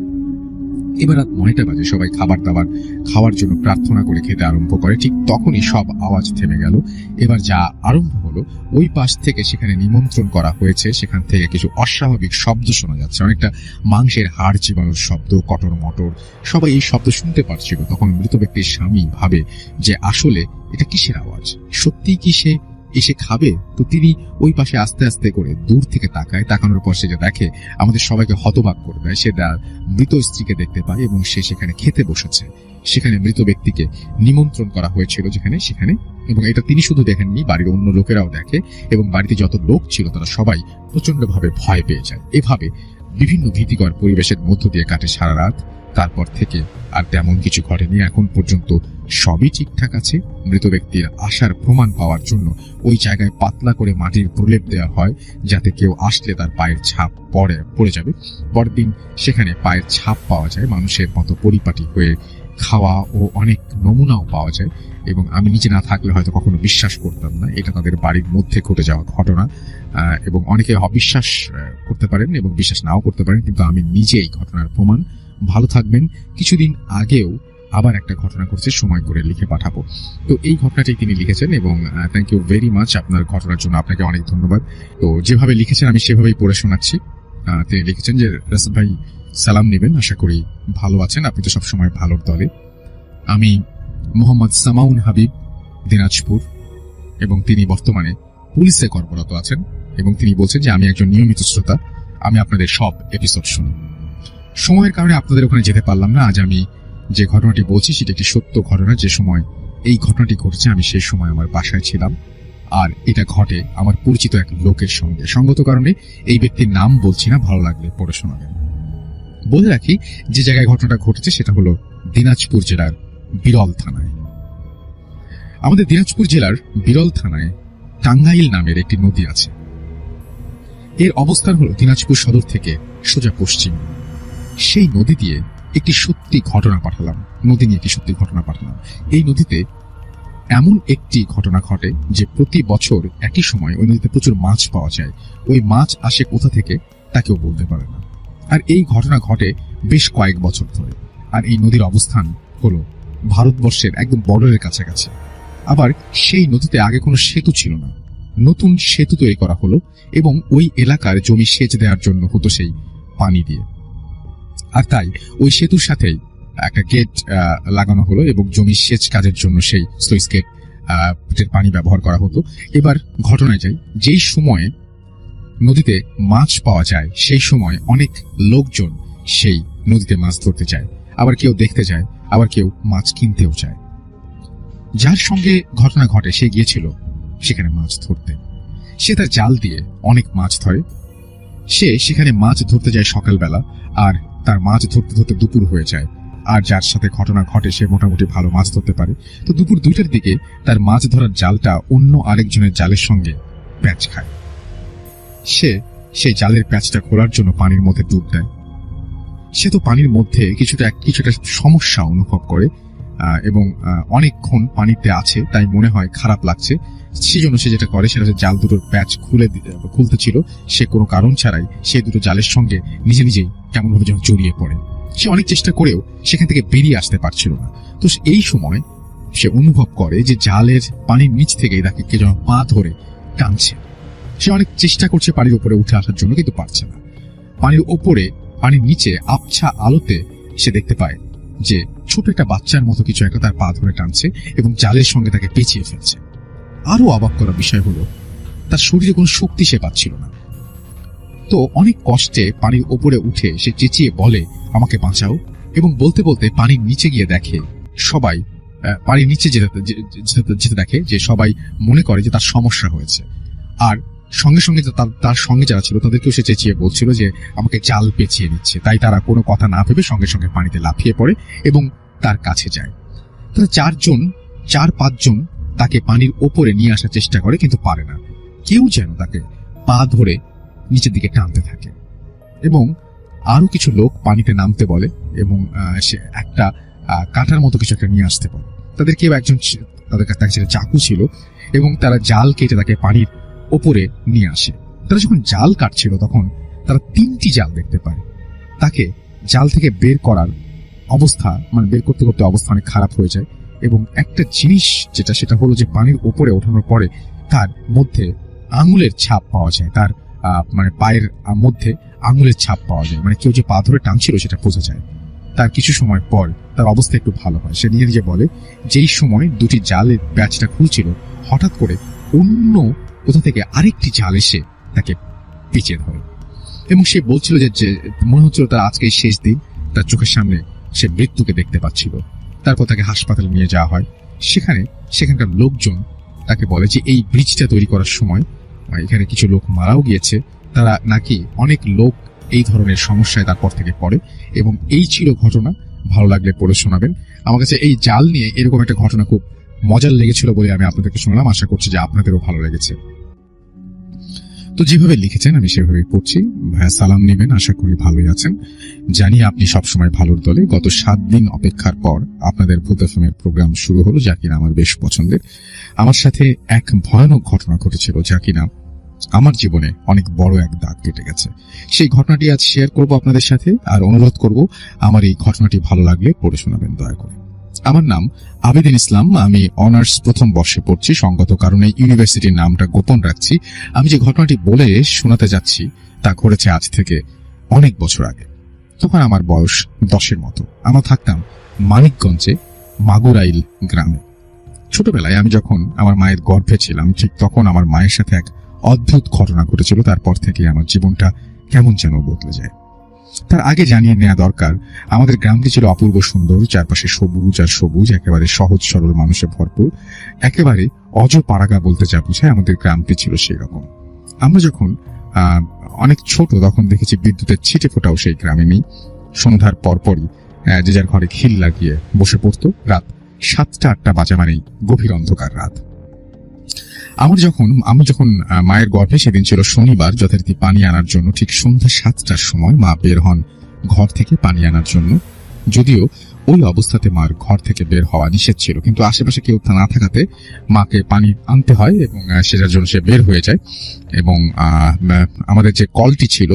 এবার রাত 9টা বাজে। সবাই খাবার দাবার খাওয়ার জন্য প্রার্থনা করে খেতে আরম্ভ করে। ঠিক তখনই সব আওয়াজ থেমে গেল। এবার যা আরম্ভ হলো, ওই পাশ থেকে সেখানে নিমন্ত্রণ করা হয়েছে সেখান থেকে কিছু অস্বাভাবিক শব্দ শোনা যাচ্ছে। অনেকটা মাংসের হাড় চিবানোর শব্দ, কটর মটর। সবাই এই শব্দ শুনতে পারছিল। তখন মৃত ব্যক্তির স্বামী ভাবে যে আসলে এটা কিসের আওয়াজ, সত্যি কি সে এসে খাবে? তো তিনি ওই পাশে আস্তে আস্তে করে দূর থেকে তাকায়। তাকানোর পর সে যে দেখে, আমাদের সবাইকে হতবাক করে দেয়। সে তার মৃত স্ত্রীকে দেখতে পায় এবং সে সেখানে খেতে বসেছে। সেখানে মৃত ব্যক্তিকে নিমন্ত্রণ করা হয়েছিল সেখানে, এবং এটা তিনি শুধু দেখেননি, বাড়ির অন্য লোকেরাও দেখে এবং বাড়িতে যত লোক ছিল তারা সবাই প্রচন্ডভাবে ভয় পেয়ে যায়। এভাবে বিভিন্ন ভীতিকর পরিবেশের মধ্য দিয়ে কাটে সারা রাত। তারপর থেকে আর তেমন কিছু ঘটেনি। এখন পর্যন্ত সবই ঠিকঠাক আছে। মৃত ব্যক্তির আসার প্রমাণ পাওয়ার জন্য ওই জায়গায় পাতলা করে মাটির প্রলেপ দেওয়া হয়, যাতে কেউ আসলে তার পায়ের ছাপ পড়ে যাবে। পরদিন সেখানে পায়ের ছাপ পাওয়া যায়, মানুষের মতো পরিপাটি হয়ে খাওয়া ও অনেক নমুনাও পাওয়া যায়। এবং আমি নিজে না থাকলে হয়তো কখনো বিশ্বাস করতাম না এটা তাদের বাড়ির মধ্যে ঘটে যাওয়া ঘটনা। এবং অনেকে অবিশ্বাস করতে পারেন এবং বিশ্বাস নাও করতে পারেন, কিন্তু আমি নিজে এই ঘটনার প্রমাণ। ভালো থাকবেন। কিছুদিন আগেও আবার একটা ঘটনা ঘটছে, সময় করে লিখে পাঠাবো। তো এই ঘটনাটি তিনি লিখেছেন এবং থ্যাংক ইউ ভেরি মাচ আপনার ঘটনার জন্য। আপনাকে অনেক ধন্যবাদ। তো যেভাবে লিখেছেন আমি সেভাবেই পড়ে শোনাচ্ছি। তিনি লিখেছেন যে, রাসেল ভাই সালাম নেবেন, আশা করি ভালো আছেন। আপনি তো সবসময় ভালোর দলে। আমি মোহাম্মদ সামাউন হাবিব, দিনাজপুর, এবং তিনি বর্তমানে পুলিশে কর্মরত আছেন। এবং তিনি বলছেন যে, আমি একজন নিয়মিত শ্রোতা, আমি আপনাদের সব এপিসোড শুনি। সময়ের কারণে আপনাদের ওখানে যেতে পারলাম না। আজ আমি যে ঘটনাটি বলছি সেটা একটি সত্য ঘটনা। যে সময় এই ঘটনাটি ঘটেছে আমি সেই সময় আমার বাসায় ছিলাম, আর এটা ঘটে আমার পরিচিত এক লোকের সঙ্গে। সঙ্গত কারণে এই ব্যক্তির নাম বলছি না, ভালো লাগলে পড়ে শোনাবেন। বলে রাখি যে জায়গায় ঘটনাটা ঘটেছে সেটা হলো দিনাজপুর জেলার বিরল থানায়। আমাদের দিনাজপুর জেলার বিরল থানায় টাঙ্গাইল নামের একটি নদী আছে। এর অবস্থান হলো দিনাজপুর সদর থেকে সোজা পশ্চিম। সেই নদী দিয়ে একটি সত্যি ঘটনা পাঠালাম, নদী নিয়ে একটি সত্যি ঘটনা পাঠালাম। এই নদীতে এমন একটি ঘটনা ঘটে যে প্রতি বছর একই সময় ওই নদীতে প্রচুর মাছ পাওয়া যায়। ওই মাছ আসে কোথা থেকে তা কেউ বলতে পারে না। আর এই ঘটনা ঘটে বেশ কয়েক বছর ধরে। আর এই নদীর অবস্থান হলো ভারতবর্ষের একদম বর্ডারের কাছাকাছি। আবার সেই নদীতে আগে কোনো সেতু ছিল না, নতুন সেতু তৈরি করা হলো এবং ওই এলাকার জমি সেচ দেওয়ার জন্য হতো সেই পানি দিয়ে। আর তাই ওই সেতুর সাথেই একটা গেট লাগানো হলো এবং জমি সেচ কাজের জন্য সেই স্লুইস গেটের পানি ব্যবহার করা হতো। এবার ঘটনায় যাই, যেই সময়ে নদীতে মাছ পাওয়া যায় সেই সময় অনেক লোকজন সেই নদীতে মাছ ধরতে যায়, আবার কেউ দেখতে যায়, আবার কেউ মাছ কিনতেও যায়। যার সঙ্গে ঘটনা ঘটে সে গিয়েছিল সেখানে মাছ ধরতে। সে তার জাল দিয়ে অনেক মাছ ধরে। সে সেখানে মাছ ধরতে যায় সকালবেলা, আর তার মাছ ধরতে ধরতে দুপুর হয়ে যায়। আর যার সাথে ঘটনা ঘটে সে মোটামুটি ভালো মাছ ধরতে পারে। তো দুপুর 2টার দিকে তার মাছ ধরার জালটা অন্য আরেকজনের জালের সঙ্গে প্যাঁচ খায়। সে সেই জালের প্যাঁচটা খোলার জন্য পানির মধ্যে ডুব দেয়। সে তো পানির মধ্যে কিছুটা সমস্যা অনুভব করে এবং অনেকক্ষণ পানিতে আছে, তাই মনে হয় খারাপ লাগছে। সেই জন্য সে যেটা করে সেটা হচ্ছে জাল দুটোর প্যাচ খুলতে ছিল, সে কোনো কারণ ছাড়াই সেই দুটো জালের সঙ্গে নিজে নিজেই কেমন ভাবে যখন জড়িয়ে পড়ে। সে অনেক চেষ্টা করেও সেখান থেকে বেরিয়ে আসতে পারছিল না। তো এই সময় সে অনুভব করে যে জালের পানির নিচ থেকে তাকে কে যেন পা ধরে টানছে। সে অনেক চেষ্টা করছে পানির উপরে উঠে আসার জন্য, কিন্তু পারছে না। পানির ওপরে, পানির নিচে আবছা আলোতে সে দেখতে পায় যে ছোট একটা বাচ্চার মতো কিছু একটা তার পা ধরে টানছে এবং জালের সঙ্গে তাকে পেঁচিয়ে ফেলছে। আরো অবাক করা বিষয় হলো তার শরীরে কোনো শক্তি সে পাচ্ছিল না। তো অনেক কষ্টে পানির ওপরে উঠে সে চেঁচিয়ে বলে, আমাকে বাঁচাও। এবং বলতে বলতে পানির নিচে গিয়ে দেখে সবাই, পানির নিচে যেতে দেখে যে সবাই মনে করে যে তার সমস্যা হয়েছে। আর সঙ্গে সঙ্গে তার সঙ্গে যারা ছিল তাদেরকেও সে চেঁচিয়ে বলছিল যে আমাকে জাল পেঁচিয়ে নিচ্ছে। তাই তারা কোনো কথা না ভেবে সঙ্গে সঙ্গে পানিতে লাফিয়ে পড়ে এবং তার কাছে যায়। তারা 4-5 জন তাকে পানির ওপরে নিয়ে আসার চেষ্টা করে, কিন্তু পারে না। কেউ যেন তাকে পা ধরে নিচের দিকে টানতে থাকে এবং আরো কিছু লোক পানিতে নামতে বলে এবং সে একটা কাঁটার মতো কিছু একটা নিয়ে আসতে বলে। তাদের কেউ একজন, তাদের কাছে চাকু ছিল এবং তারা জাল কেটে তাকে পানির ওপরে নিয়ে আসে। তারা যখন জাল কাটছিল তখন তারা 3টি জাল দেখতে পায়। তাকে জাল থেকে বের করার অবস্থা, বের করতে করতে অবস্থা অনেক খারাপ হয়ে যায় এবং একটা জিনিস সেটা হলো যে পানির ওপরে ওঠানোর পরে তার মধ্যে আঙুলের ছাপ পাওয়া যায়। তার পায়ের মধ্যে আঙুলের ছাপ পাওয়া যায়, কেউ যে পা ধরে টানছিল সেটা বোঝা যায়। তার কিছু সময় পর তার অবস্থা একটু ভালো হয়। সে নিজে বলে যেই সময় 2টি জালের প্যাচটা খুলছিল হঠাৎ করে অন্য কোথা থেকে আরেকটি জাল এসে তাকে পিছিয়ে ধরে এবং সে বলছিল যে মনে হচ্ছিল তার আজকেই শেষ দিন। তার চোখের সামনে সে মৃত্যুকে দেখতে পাচ্ছিল। তারপর তাকে হাসপাতালে নিয়ে যাওয়া হয়। সেখানকার লোকজন তাকে বলে যে এই ব্রিজটা তৈরি করার সময় এখানে কিছু লোক মারাও গিয়েছে। তারা নাকি অনেক লোক এই ধরনের সমস্যায় তারপর থেকে পড়ে এবং এই ছিল ঘটনা। ভালো লাগলে পড়ে শোনাবেন। আমার কাছে এই জাল নিয়ে এরকম একটা ঘটনা খুব মজার লেগেছিল বলে আমি আপনাদেরকে শোনালাম। আশা করছি যে আপনাদেরও ভালো লেগেছে। তো যেভাবে লিখেছেন আমি সেভাবেই পড়ছি। ভাইয়া সালাম নেবেন, আশা করি ভালোই আছেন। জানি আপনি সবসময় ভালোর দলে। গত 7 দিন অপেক্ষার পর আপনাদের ভূত এফএমের প্রোগ্রাম শুরু হলো, যা কিনা আমার বেশ পছন্দের। আমার সাথে এক ভয়ানক ঘটনা ঘটেছিল, যা কিনা আমার জীবনে অনেক বড় এক দাগ কেটে গেছে। সেই ঘটনাটি আজ শেয়ার করব আপনাদের সাথে, আর অনুরোধ করব আমার এই ঘটনাটি ভালো লাগলে পড়ে শোনাবেন দয়া করে। আমার নাম আবেদিন ইসলাম। আমি অনার্স প্রথম বর্ষে পড়ছি। সঙ্গত কারণে ইউনিভার্সিটির নামটা গোপন রাখছি। আমি যে ঘটনাটি বলে শোনাতে যাচ্ছি তা ঘটেছে আজ থেকে অনেক বছর আগে। তখন আমার বয়স 10-এর মতো। আমরা থাকতাম মানিকগঞ্জে মাগুরাইল গ্রামে। ছোটবেলায় আমি যখন আমার মায়ের গর্ভে ছিলাম ঠিক তখন আমার মায়ের সাথে এক অদ্ভুত ঘটনা ঘটেছিল। তারপর থেকে আমার জীবনটা কেমন যেন বদলে যায়। তার আগে জানিয়ে নেওয়া দরকার, আমাদের গ্রামটি ছিল অপূর্ব সুন্দর, চারপাশে সবুজ আর সবুজ, একেবারে সহজ সরল মানুষে ভরপুর, একেবারে অজপাড়াগা বলতে যা বোঝায় আমাদের গ্রামটি ছিল সেই রকম। আমরা যখন অনেক ছোট তখন দেখেছি বিদ্যুতের ছিটে ফোটাও সেই গ্রামে নেই। সন্ধ্যার পরপরই যে যার ঘরে খিল লাগিয়ে বসে পড়তো। রাত 7টা-8টা বাজা মানেই গভীর অন্ধকার রাত। আমি যখন মায়ের গর্ভে, সেদিন ছিল শনিবার, যথারীতি পানি আনার জন্য ঠিক সন্ধ্যা 7টার সময় মা বের হন ঘর থেকে পানি আনার জন্য। যদিও ওই অবস্থাতে মার ঘর থেকে বের হওয়া নিষেধ ছিল, কিন্তু আশেপাশে কেউ না থাকাতে মাকে পানি আনতে হয় এবং সেটার জন্য সে বের হয়ে যায়। এবং আমাদের যে কলটি ছিল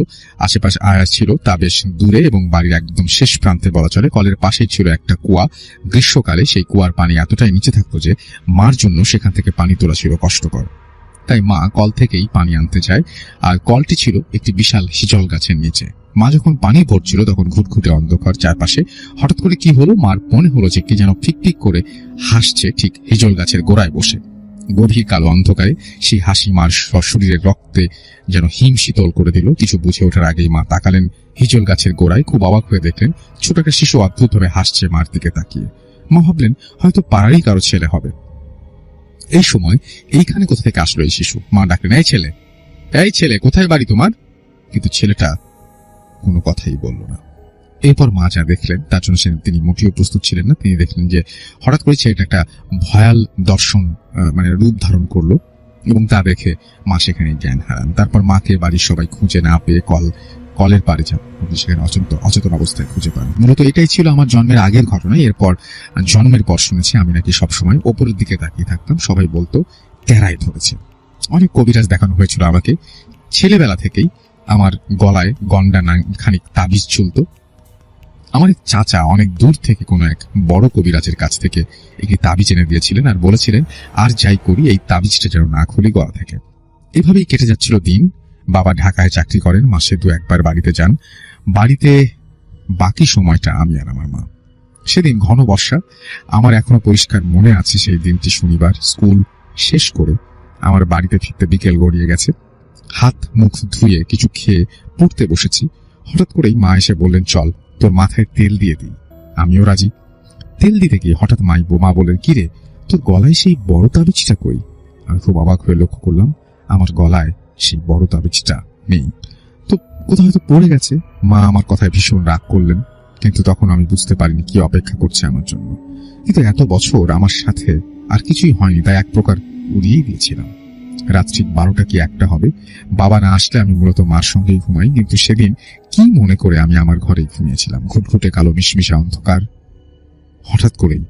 আশেপাশে ছিল তা বেশ দূরে এবং বাড়ির একদম শেষ প্রান্তে বলা চলে। কলের পাশেই ছিল একটা কুয়া। গ্রীষ্মকালে সেই কুয়ার পানি এতটাই নিচে থাকতো যে মার জন্য সেখান থেকে পানি তোলা ছিল কষ্টকর। তাই মা কল থেকেই পানি আনতে যায়। আর কলটি ছিল একটি বিশাল হিজল গাছের নিচে। মা যখন পানি ভরছিল তখন ঘুটঘুটে অন্ধকার চারপাশে। হঠাৎ করে কি হলো, মার মনে হলো যে কি যেন ফিকফিক করে হাসছে ঠিক হিজল গাছের গোড়ায় বসে। গভীর কালো অন্ধকারে সেই হাসি মার শরীরের রক্তে যেন হিম শীতল করে দিল। কিছু বুঝে ওঠার আগেই মা তাকালেন হিজল গাছের গোড়ায়। খুব অবাক হয়ে দেখলেন ছোট একটা শিশু অদ্ভুতভাবে হাসছে মার দিকে তাকিয়ে। মা ভাবলেন হয়তো পাড়ারই কারো ছেলে হবে। এই সময় এইখানে কোথা থেকে আসলো এই শিশু? মা ডাকলেন, এই ছেলে, কোথায় বাড়ি তোমার? কিন্তু ছেলেটা কোনো কথাই বলল না। এরপর মা যা দেখলেন তার জন্য তিনি মোটেও প্রস্তুত ছিলেন না। তিনি দেখলেন যে হঠাৎ করে ছেলেটা একটা ভয়াল দর্শন রূপ ধারণ করলো এবং তা দেখে মা সেখানে জ্ঞান হারান। তারপর মাকে বাড়ির সবাই খুঁজে না পেয়ে কলের পাড়ে যান, সেখানে অচেতন অবস্থায় খুঁজে পান। মূলত এটাই ছিল আমার জন্মের আগের ঘটনা। এরপর জন্মের পর শুনেছি আমি নাকি সবসময় ওপরের দিকে তাকিয়ে থাকতাম। সবাই বলতো তেরাই ধরেছে। অনেক কবিরাজ দেখানো হয়েছিল আমাকে। ছেলেবেলা থেকেই আমার গলায় গন্ডা খানিক তাবিজ ঝুলতো। আমার এক চাচা অনেক দূর থেকে কোনো এক বড় কবিরাজের কাছ থেকে একটি তাবিজ এনে দিয়েছিলেন আর বলেছিলেন আর যাই করি এই তাবিজটা যেন না খুলি গলা থেকে। এভাবেই কেটে যাচ্ছিল দিন। বাবা ঢাকায় চাকরি করেন, মাসে 2-1বার বাড়িতে যান। বাড়িতে বাকি সময়টা আমি আর আমার মা। সেদিন ঘন বর্ষা। আমার এখনো পরিষ্কার মনে আছে সেই দিনটি শনিবার। স্কুল শেষ করে আমার বাড়িতে ফিরতে বিকেল গড়িয়ে গেছে। হাত মুখ ধুয়ে কিছু খেয়ে পড়তে বসেছি। হঠাৎ করেই মা এসে বললেন, চল তোর মাথায় তেল দিয়ে দিই। আমিও রাজি। তেল দিতে গিয়ে হঠাৎ মা বললেন, কিরে তোর গলায় সেই বড় তাবিজটা কই? আমি খুব অবাক হয়ে লক্ষ্য করলাম আমার গলায় সেই বড় তাবিজটা নেই। তো কোথাও হয়তো পড়ে গেছে। মা আমার কথায় ভীষণ রাগ করলেন, কিন্তু তখন আমি বুঝতে পারিনি কি অপেক্ষা করছে আমার জন্য। কিন্তু এত বছর আমার সাথে আর কিছুই হয়নি, তাই এক প্রকার উড়িয়েই দিয়েছিলাম। রাত ঠিক 12টা কি 1টা হবে। বাবা না আসলে আমি মূলত মার সঙ্গেই ঘুমাই, কিন্তু সেদিন কি মনে করে আমি আমার ঘরেই ঘুমিয়েছিলাম। ঘুটঘুটে কালো মিশমিশা অন্ধকার। হঠাৎ করেই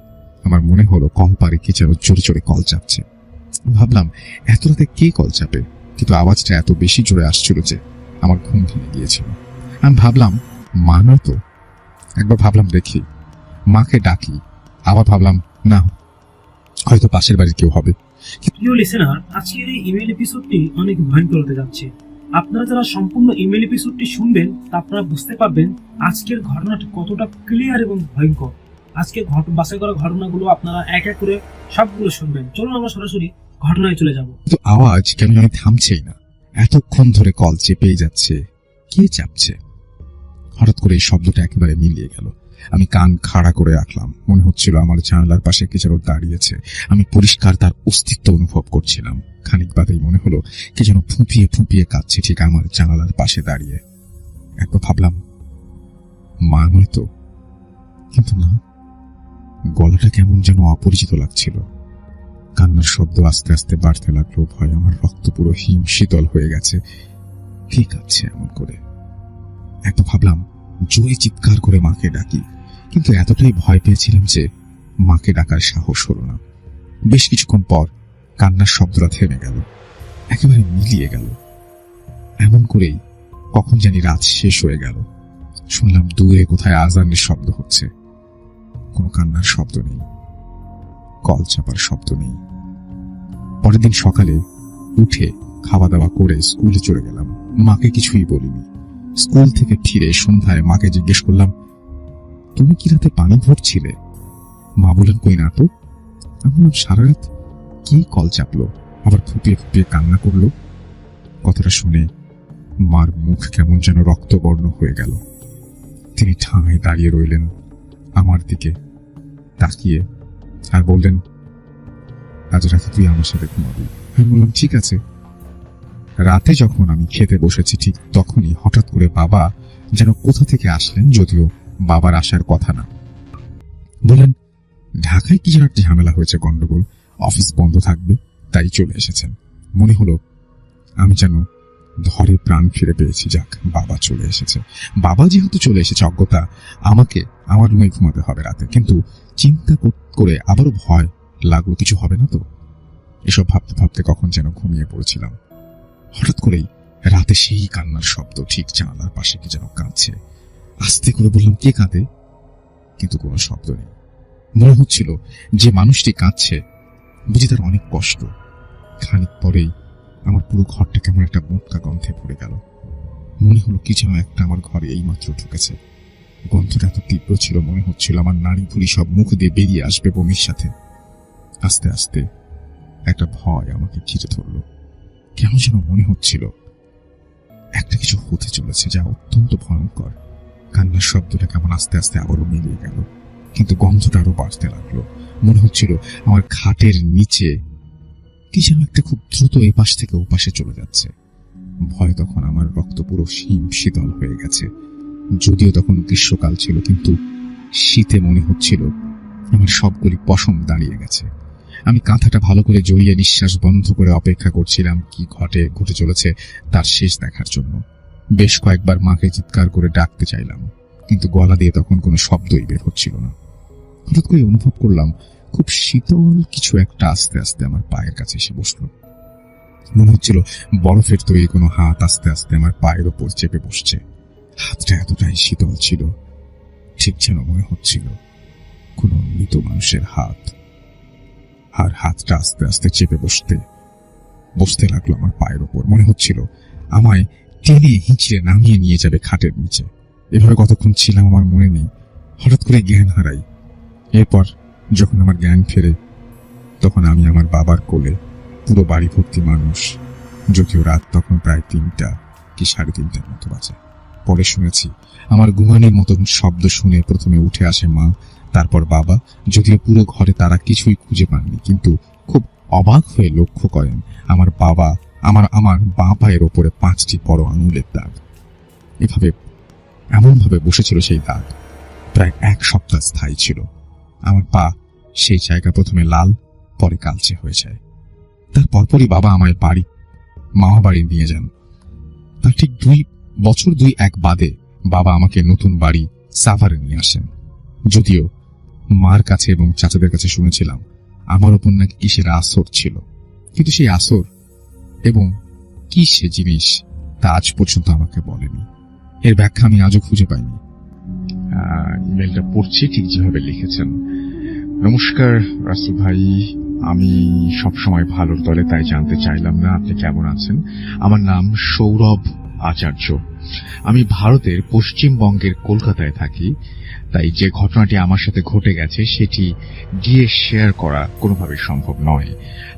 আমার মনে হলো কল পারে কে যেন জোরে জোরে কল চাপছে। ভাবলাম এত রাতে কে কল চাপে, কিন্তু আওয়াজটা এত বেশি জোরে আসছিল যে আমার ঘুম ভেঙে গিয়েছিল। আমি ভাবলাম মা নয়তো। একবার ভাবলাম দেখি, মাকে ডাকি। আবার ভাবলাম না, হয়তো পাশের বাড়ির কেউ হবে। প্রিয় লিসেনার, আজকের এই ইমেল এপিসোডটি অনেক ভয়ঙ্কর হতে যাচ্ছে। আপনারা যারা সম্পূর্ণ ইমেল এপিসোডটি শুনবেন তা আপনারা বুঝতে পারবেন আজকের ঘটনাটি কতটা ক্লিয়ার এবং ভয়ঙ্কর। আজকের বাছাই করা ঘটনাগুলো আপনারা এক এক করে সবগুলো শুনবেন। চলুন আমরা সরাসরি ঘটনায় চলে যাব। কিন্তু আওয়াজ কেন জানি থামছেই না। এতক্ষণ ধরে কল চেপেই যাচ্ছে। কে চাপছে? হঠাৎ করে এই শব্দটা একেবারে মিলিয়ে গেল। আমি কান খাড়া করে রাখলাম। মনে হচ্ছিল আমার জানালার পাশে কে যেন দাঁড়িয়েছে। আমি পরিষ্কার তার অস্তিত্ব অনুভব করছিলাম। খানিক বাদেই মনে হলো কে যেন ফুঁপিয়ে ফুঁপিয়ে কাঁদছে ঠিক আমার জানালার পাশে দাঁড়িয়ে। একবার ভাবলাম মা নয়তো, কিন্তু না, গলাটা কেমন যেন অপরিচিত লাগছিল। কান্নার শব্দ আস্তে আস্তে বাড়তে লাগলো। ভয় আমার রক্ত পুরো হিম শীতল হয়ে গেছে। কে কাঁদছে এমন করে? একবার ভাবলাম জোরে চিৎকার করে মাকে ডাকি, কিন্তু এতটাই ভয় পেয়েছিলাম যে মাকে ডাকার সাহস হলো না। বেশ কিছুক্ষণ পর কান্নার শব্দটা থেমে গেল, একেবারে মিলিয়ে গেল। এমন করেই কখন জানি রাত শেষ হয়ে গেল। শুনলাম দূরে কোথায় আজানের শব্দ হচ্ছে। কোনো কান্নার শব্দ নেই, কল চাপার শব্দ নেই। পরের দিন সকালে উঠে খাওয়া দাওয়া করে স্কুলে চলে গেলাম। মাকে কিছুই বলিনি। স্কুল থেকে ফিরে সন্ধ্যায় মাকে জিজ্ঞেস করলাম, তুমি কি রাতে পানি ভরছিলে? মা বললেন, কই না তো। আমি বললাম, সারা রাত কি কল চাপলো, আবার ফুপিয়ে ফুপিয়ে কান্না করলো। কথাটা শুনে মার মুখ কেমন যেন রক্তবর্ণ হয়ে গেল। তিনি ঠাঁই দাঁড়িয়ে রইলেন আমার দিকে তাকিয়ে আর বললেন, আজ রাতে তুই আমার সাথে ঘুমাবি। আমি বললাম, ঠিক আছে। রাতে যখন আমি খেতে বসেছি ঠিক তখনই হঠাৎ করে বাবা যেন কোথা থেকে আসলেন, যদিও বাবার আসার কথা না। বলেন ঢাকায় কি যেন একটা ঝামেলা হয়েছে, গন্ডগোল, অফিস বন্ধ থাকবে, তাই চলে এসেছেন। মনে হলো আমি যেন ধরে প্রাণ ফিরে পেয়েছি। যাক, বাবা চলে এসেছে। বাবা যেহেতু চলে এসেছে, অজ্ঞতা আমাকে আমার রুমে ঘুমাতে হবে রাতে। কিন্তু চিন্তা করে আবারও ভয় লাগলো, কিছু হবে না তো। এসব ভাবতে ভাবতে কখন যেন ঘুমিয়ে পড়েছিলাম। হঠাৎ করেই রাতে সেই কান্নার শব্দ, ঠিক জানালার পাশে কি যেন কাঁদছে। আস্তে করে বললাম, কে কাঁদে? কিন্তু কোনো শব্দ নেই। মনে হচ্ছিল যে মানুষটি কাঁদছে বুঝি তার অনেক কষ্ট। খানিক পরেই আমার পুরো ঘরটা কেমন একটা মোটকা গন্ধে ভরে গেল। মনে হলো কি যেন একটা আমার ঘরে এইমাত্র ঢুকেছে। গন্ধটা এত তীব্র ছিল, মনে হচ্ছিল আমার নাড়ি ভুড়ি সব মুখ দিয়ে বেরিয়ে আসবে বমির সাথে। আস্তে আস্তে একটা ভয় আমাকে ঘিরে ধরল। কেন যেন মনে হচ্ছিল একটা কিছু হতে চলেছে, যা অত্যন্ত ভয়ঙ্কর। কান্নার শব্দটা কেমন আস্তে আস্তে আবারও মিলিয়ে গেল, কিন্তু গন্ধটা আরো বাড়তে লাগলো। মনে হচ্ছিল আমার খাটের নিচে কি যেন একটা খুব দ্রুত এপাশ থেকে ওপাশে চলে যাচ্ছে। ভয় তখন আমার রক্ত পুরো শীতল হয়ে গেছে। যদিও তখন গ্রীষ্মকাল ছিল, কিন্তু শীতে মনে হচ্ছিল আমার সবগুলি পশম দাঁড়িয়ে গেছে। আমি কাঁথাটা ভালো করে জড়িয়ে নিঃশ্বাস বন্ধ করে অপেক্ষা করছিলাম কি ঘটে চলেছে তার শেষ দেখার জন্য। বেশ কয়েকবার মাকে চিৎকার করে ডাকতে চাইলাম, কিন্তু গলা দিয়ে তখন কোনো শব্দই বের হচ্ছিল না। হঠাৎ করে অনুভব করলাম খুব শীতল কিছু একটা আস্তে আস্তে আমার পায়ের কাছে এসে বসলো। মনে হচ্ছিল বরফের তৈরি কোনো হাত আস্তে আস্তে আমার পায়ের ওপর চেপে বসছে। হাতটা এতটাই শীতল ছিল, ঠিক যেন মনে হচ্ছিল কোনো মৃত মানুষের হাত। আর হাতটা আস্তে আস্তে চেপে বসতে লাগলো আমার পায়ের ওপর। মনে হচ্ছিল আমায় টেনে হিঁচড়ে নামিয়ে নিয়ে যাবে খাটের নিচে। এভাবে কতক্ষণ ছিলাম আমার মনে নেই। হঠাৎ করে জ্ঞান হারাই। এরপর যখন আমার জ্ঞান ফেরে, তখন আমি আমার বাবার কোলে, পুরো বাড়ি ভর্তি মানুষ। যদিও রাত তখন প্রায় 3টা কি 3:30টার মতো বাজে। পরে শুনেছি আমার ঘুমানির মতন শব্দ শুনে প্রথমে উঠে আসে মা, তারপর বাবা। যদিও পুরো ঘরে তারা কিছুই খুঁজে পাননি, কিন্তু খুব অবাক হয়ে লক্ষ্য করেন আমার বাবা আমার বাঁ পায়ের ওপরে 5টি বড় আঙুলের দাগ। এমনভাবে বসেছিল সেই দাগ, প্রায় 1 সপ্তাহ স্থায়ী ছিল। আমার পা সেই জায়গা প্রথমে লাল, পরে কালচে হয়ে যায়। তার পরপরই বাবা আমায় মামা বাড়ি নিয়ে যান। তার ঠিক 2 বছর 2-1 বাদে বাবা আমাকে নতুন বাড়ি সাভারে নিয়ে আসেন। যদিও মার কাছে এবং চাচাদের কাছে শুনেছিলাম আমার ওপর নাকি কিসের আসর ছিল, কিন্তু সেই আসর এবং কি সে জিনিস তা আজ পর্যন্ত আমাকে বলেনি। এর ব্যাখ্যা আমি আজও খুঁজে পাইনি। ইমেলটা পড়ছি ঠিক যেভাবে লিখেছেন। নমস্কার রাসেল ভাই, আমি সবসময় ভালোর দলে, তাই জানতে চাইলাম না আপনি কেমন আছেন। আমার নাম সৌরভ আচার্য। আমি ভারতের পশ্চিমবঙ্গের কলকাতায় থাকি, তাই যে ঘটনাটি আমার সাথে ঘটে গেছে সেটি গিয়ে শেয়ার করা কোনোভাবে সম্ভব নয়।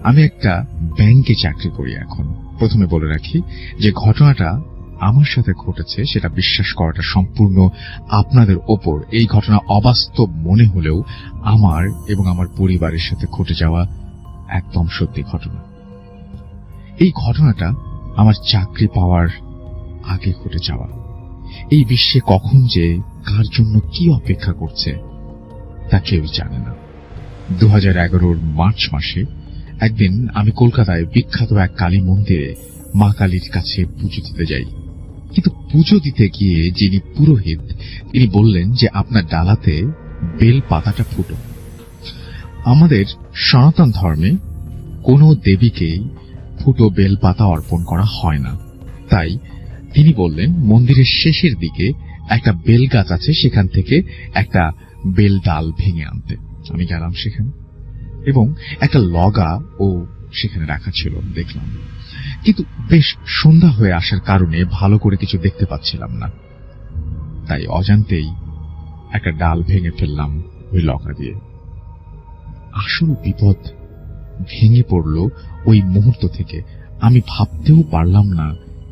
আমি একটা ব্যাংকে চাকরি করি এখন। প্রথমে বলে রাখি যে ঘটনাটা আমার সাথে ঘটেছে সেটা বিশ্বাস করাটা সম্পূর্ণ আপনাদের ওপর। এই ঘটনা অবাস্তব মনে হলেও আমার এবং আমার পরিবারের সাথে ঘটে যাওয়া একদম সত্যি ঘটনা। এই ঘটনাটা আমার চাকরি পাওয়ার আগে ঘটে যাওয়া। এই বিশ্বে কখন যে কার জন্য কি অপেক্ষা করছে তা কেউই জানে না। 2011 মার্চ মাসে একদিন আমি কলকাতায় বিখ্যাত এক কালী মন্দিরে মা কালীর কাছে পুজো দিতে যাই। কিন্তু পুজো দিতে গিয়ে যিনি পুরোহিত তিনি বললেন যে আপনার ডালাতে বেল পাতাটা ফুটো। আমাদের সনাতন ধর্মে কোনো দেবীকেই ফুটো বেল পাতা অর্পণ করা হয় না। তাই তিনি বললেন মন্দিরের শেষের দিকে একটা বেল গাছ আছে, সেখান থেকে একটা বেল ডাল ভেঙে আনতে। আমি গেলাম সেখানে এবং একটা লগা ও সেখানে রাখা ছিল, দেখলাম। কিন্তু বেশ সন্ধ্যা হয়ে আসার কারণে ভালো করে কিছু দেখতে পাচ্ছিলাম না, তাই অজান্তেই একটা ডাল ভেঙে ফেললাম ওই লগা দিয়ে। আসল বিপদ ভেঙে পড়ল ওই মুহূর্ত থেকে। আমি ভাবতেও পারলাম না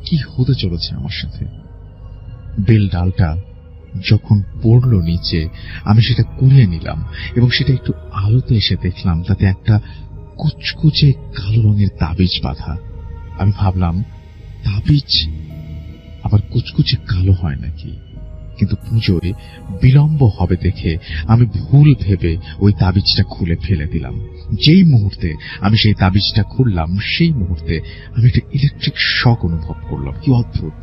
কি হতে চলেছে আমার সাথে। বেল ডালটা যখন পড়ল নিচে, আমি সেটা কুড়িয়ে নিলাম এবং সেটা একটু আলোতে এসে দেখলাম তাতে একটা কুচকুচে কালো রঙের তাবিজ বাঁধা। আমি ভাবলাম তাবিজ আবার কুচকুচে কালো হয় নাকি। কিন্তু পুজোয় বিলম্ব হবে দেখে আমি ভুল ভেবে ওই তাবিজটা খুলে ফেলে দিলাম। যেই মুহূর্তে আমি সেই তাবিজটা খুললাম, সেই মুহূর্তে আমি একটা ইলেকট্রিক শক অনুভব করলাম। কি অদ্ভুত!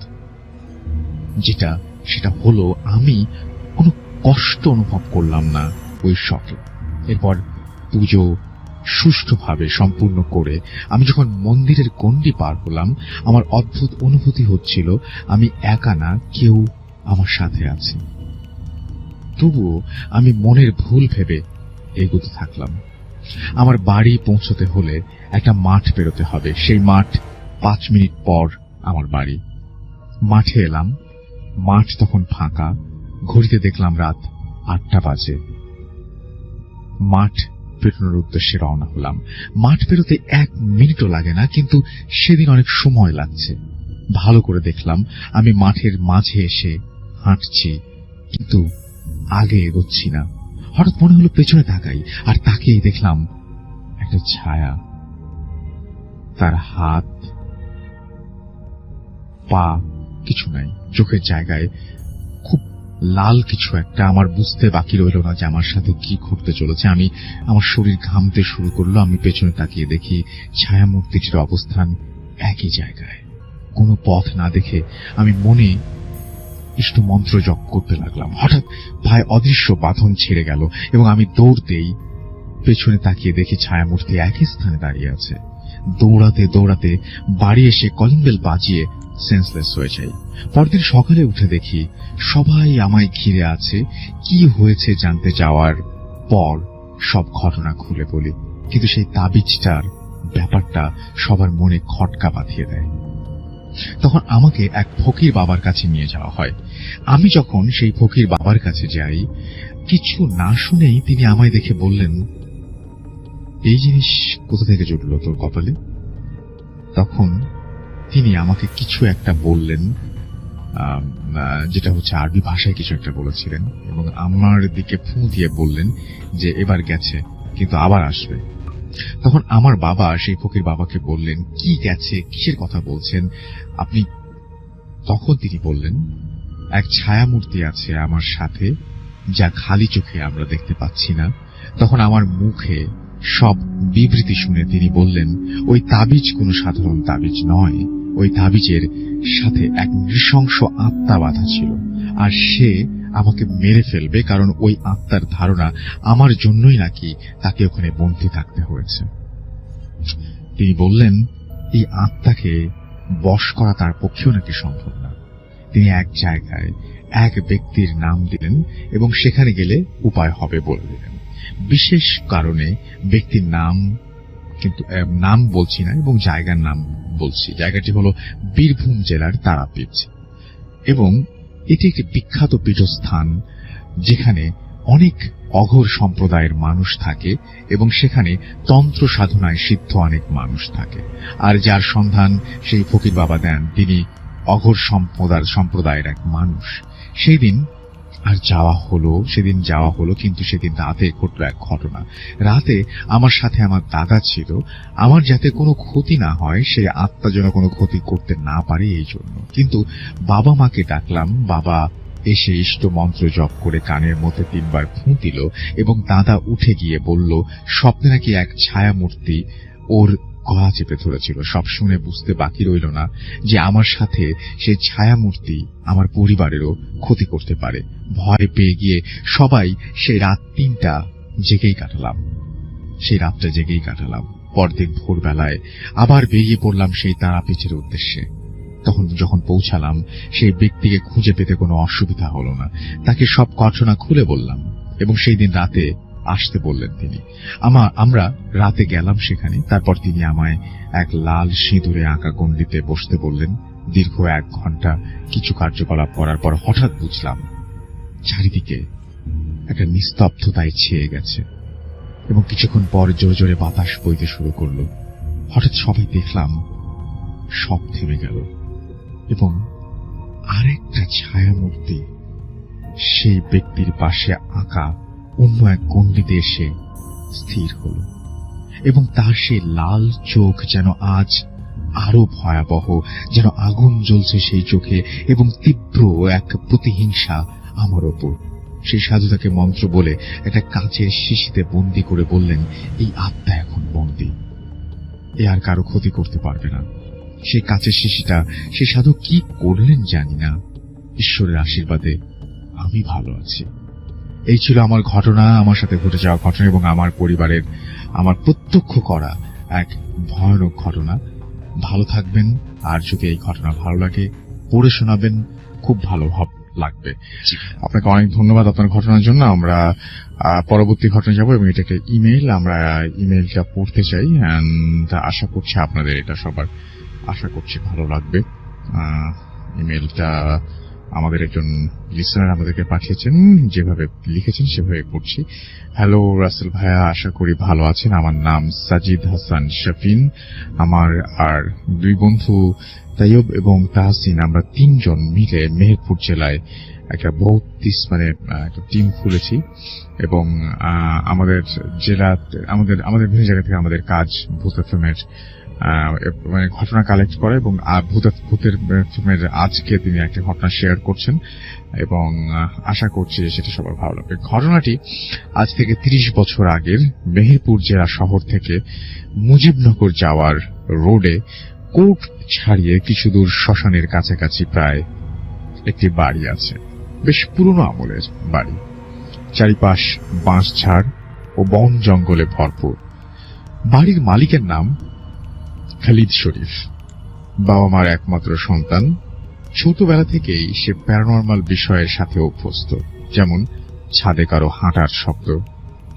সেটা হলো আমি কোনো কষ্ট অনুভব করলাম না ওই শকে। এরপর পুজো সুষ্ঠুভাবে সম্পূর্ণ করে আমি যখন মন্দিরের গণ্ডি পার হলাম, আমার অদ্ভুত অনুভূতি হচ্ছিল আমি একা না, কেউ আমার সাথে আছে। তবুও আমি মনের ভুল ভেবে এগোতে থাকলাম। আমার বাড়ি পৌঁছতে হলে একটা মাঠ পেরোতে হবে। সেই মাঠ 5 মিনিট পর আমার বাড়ি। মাঠে এলাম, মাঠ তখন ফাঁকা। ঘড়িতে দেখলাম রাত 8টা বাজে। মাঠ পেরোনোর উদ্দেশ্যে রওনা হলাম। মাঠ পেরোতে 1 মিনিটও লাগে না, কিন্তু সেদিন অনেক সময় লাগছে। ভালো করে দেখলাম আমি মাঠের মাঝে এসে হাঁটছি, কিন্তু আগে এগোচ্ছি না। হঠাৎ মনে হলো পেছনে তাকাই, আর তাকিয়ে দেখলাম একটা ছায়া। তার হাত পা কিছু নাই, চোখের জায়গায় খুব লাল কিছু একটা। আমার বুঝতে বাকি রইল না যে আমার সাথে কি ঘটতে চলেছে। আমার শরীর ঘামতে শুরু করলো। আমি পেছনে তাকিয়ে দেখি ছায়ামূর্তিটির অবস্থান একই জায়গায়। কোনো পথ না দেখে আমি মনে ইষ্ট মন্ত্র জপ করতে লাগলাম। হঠাৎ ভাই অদৃশ্য বাঁধন ছেড়ে গেল এবং আমি দৌড়তেই পেছনে তাকিয়ে দেখি ছায়ামূর্তি একই স্থানে দাঁড়িয়ে আছে। দৌড়াতে দৌড়াতে বাড়ি এসে কলিং বেল বাজিয়ে সেন্সলেস হয়ে যাই। পরদিন সকালে উঠে দেখি সবাই আমায় ঘিরে আছে। কি হয়েছে জানতে যাওয়ার পর সব ঘটনা খুলে বলি, কিন্তু সেই তাবিজটার ব্যাপারটা সবার মনে খটকা বাঁধিয়ে দেয়। তখন আমাকে এক ফকির বাবার কাছে নিয়ে যাওয়া হয়। আমি যখন সেই ফকির বাবার কাছে যাই, কিছু না শুনেই তিনি আমায় দেখে বললেন, এই জিনিস কোথা থেকে জুটলো তোর কপালে? তখন তিনি আমাকে কিছু একটা বললেন, যেটা হচ্ছে আরবি ভাষায় কিছু একটা বলেছিলেন, এবং আমার দিকে ফু দিয়ে বললেন যে এবার গেছে, কিন্তু আবার আসবে। তখন আমার বাবা সেই ফকির বাবাকে বললেন, কি গেছে, কিসের কথা বলছেন আপনি? তখন তিনি বললেন, এক ছায়ামূর্তি আছে আমার সাথে, যা খালি চোখে আমরা দেখতে পাচ্ছি না। তখন আমার মুখে সব বিবৃতি শুনে তিনি বললেন, ওই তাবিজ কোনো সাধারণ তাবিজ নয়। ওই তাবিজের সাথে এক নৃশংস আত্মা বাঁধা ছিল, আর সে আমাকে মেরে ফেলবে, কারণ ওই আত্মার ধারণা আমার জন্যই নাকি তাকে ওখানে বন্দী থাকতে হয়েছে। তিনি বললেন, এই আত্মাকে বশ করা তার পক্ষেও নাকি সম্ভব না। তিনি এক জায়গায় এক ব্যক্তির নাম দিলেন এবং সেখানে গেলে উপায় হবে বলে দিলেন। বিশেষ কারণে ব্যক্তির নাম, কিন্তু নাম বলছি না, এবং জায়গার নাম বলছি। জায়গাটি হলো বীরভূম জেলার তারাপীঠ, এবং এটি একটি বিখ্যাত পীঠস্থান যেখানে অনেক অঘোর সম্প্রদায়ের মানুষ থাকে, এবং সেখানে তন্ত্র সাধনায় সিদ্ধ অনেক মানুষ থাকে। আর যার সন্ধান সেই ফকির বাবা দেন, তিনি অঘোর সম্প্রদায়ের এক মানুষ। সেদিন যাওয়া হলো, কিন্তু সেদিন রাতে ঘটল এক ঘটনা। রাতে আমার সাথে আমার দাদা ছিল। আমার যাতে কোনো ক্ষতি না হয়, সেই আত্মা যেন কোনো ক্ষতি করতে না পারে এই জন্য। কিন্তু বাবা মাকে ডাকলাম। বাবা এসে ইষ্ট মন্ত্র জপ করে কানের মধ্যে 3 বার ফু দিল, এবং দাদা উঠে গিয়ে বলল, স্বপ্নে নাকি এক ছায়ামূর্তি ওর গলা চেপে ধরেছিল। সব শুনে বুঝতে বাকি রইল না যে আমার সাথে সেই ছায়ামূর্তি আমার পরিবারেরও ক্ষতি করতে পারে। ভয় পেয়ে গিয়ে সবাই সেই রাত 3টা জেগেই কাটালাম। পরদিন ভোরবেলায় আবার বেরিয়ে পড়লাম সেই তারাপীঠের উদ্দেশ্যে। তখন যখন পৌঁছালাম, সেই ব্যক্তিকে খুঁজে পেতে কোনো অসুবিধা হলো না। তাকে সব ঘটনা খুলে বললাম, এবং সেই দিন রাতে আসতে বললেন তিনি। আমরা রাতে গেলাম সেখানে। তারপর তিনি আমায় এক লাল সিঁদুরে আঁকা গণ্ডিতে বসতে বললেন। দীর্ঘ 1 ঘন্টা কিছু কার্যকলাপ করার পর হঠাৎ বুঝলাম চারিদিকে একটা নিস্তব্ধতায় ছেয়ে গেছে, এবং কিছুক্ষণ পর জোরে জোরে বাতাস বইতে শুরু করলো। হঠাৎ সবাই দেখলাম সব থেমে গেল, এবং আরেকটা ছায়ামূর্তি সেই ব্যক্তির পাশে আঁকা অন্য এক গণ্ডিতে এসে স্থির হল, এবং তার সেই লাল চোখ যেন আজ আরো ভয়াবহ, যেন আগুন জ্বলছে সেই চোখে, এবং তীব্র এক প্রতিহিংসা আমার ওপর। সেই সাধু তাকে মন্ত্র বলে একটা কাঁচের শিশিতে বন্দি করে বললেন, এই আত্মা এখন বন্দি, এ আর কারো ক্ষতি করতে পারবে না। সেই কাঁচের শিশিটা সেই সাধু কি করলেন জানি না, ঈশ্বরের আশীর্বাদে আমি ভালো আছি। এই ছিল আমার ঘটনা, আমার সাথে ঘটে যাওয়া ঘটনা এবং আমার পরিবারের আমার প্রত্যক্ষ করা এক ভয়ানক ঘটনা। ভালো থাকবেন, আর যদি এই ঘটনা ভালো লাগে পড়ে শোনাবেন, খুব ভালো লাগবে। আপনাকে অনেক ধন্যবাদ আপনার ঘটনার জন্য। আমরা পরবর্তী ঘটনা যাব এবং এটা একটা ইমেল, আমরা ইমেলটা পড়তে চাই এন্ড আশা করছি আপনাদের এটা সবার আশা করছি ভালো লাগবে। ইমেলটা আমাদের একজন লিসনার আমাদেরকে পাঠিয়েছেন, যেভাবে লিখেছেন সেভাবে পড়ছি। হ্যালো রাসেল ভাইয়া, আশা করি ভালো আছেন। আমার নাম সাজিদ হাসান শফিন। আমার আর দুই বন্ধু তাইয়ব এবং তাহসিন, আমরা 3 জন মিলে মেহেরপুর জেলায় একটা বহুত একটা টিম খুলেছি এবং আমাদের জেলাতে আমাদের বিভিন্ন জায়গা থেকে আমাদের কাজ ভূত এফএমের ঘটনা কালেক্ট করা এবং ভূতের ফিল্মের আজকে তিনি একটা ঘটনা শেয়ার করছেন এবং আশা করছি যে সেটা সবার ভালো লাগবে। ঘটনাটি আজ থেকে 30 বছর আগের মেহেরপুর জেলা শহর থেকে মুজিবনগর যাওয়ার রোডে কোর্ট ছাড়িয়ে কিছু দূর শ্মশানের কাছাকাছি প্রায় একটি বাড়ি আছে। বেশ পুরনো আমলের বাড়ি, চারিপাশ বাঁশঝাড় ও বন জঙ্গলে ভরপুর। বাড়ির মালিকের নাম খালিদ শরীফ, বাবা মার একমাত্র সন্তান। ছোটবেলা থেকেই সে প্যারানর্মাল বিষয়ের সাথে অভ্যস্ত, যেমন ছাদে কারো হাঁটার শব্দ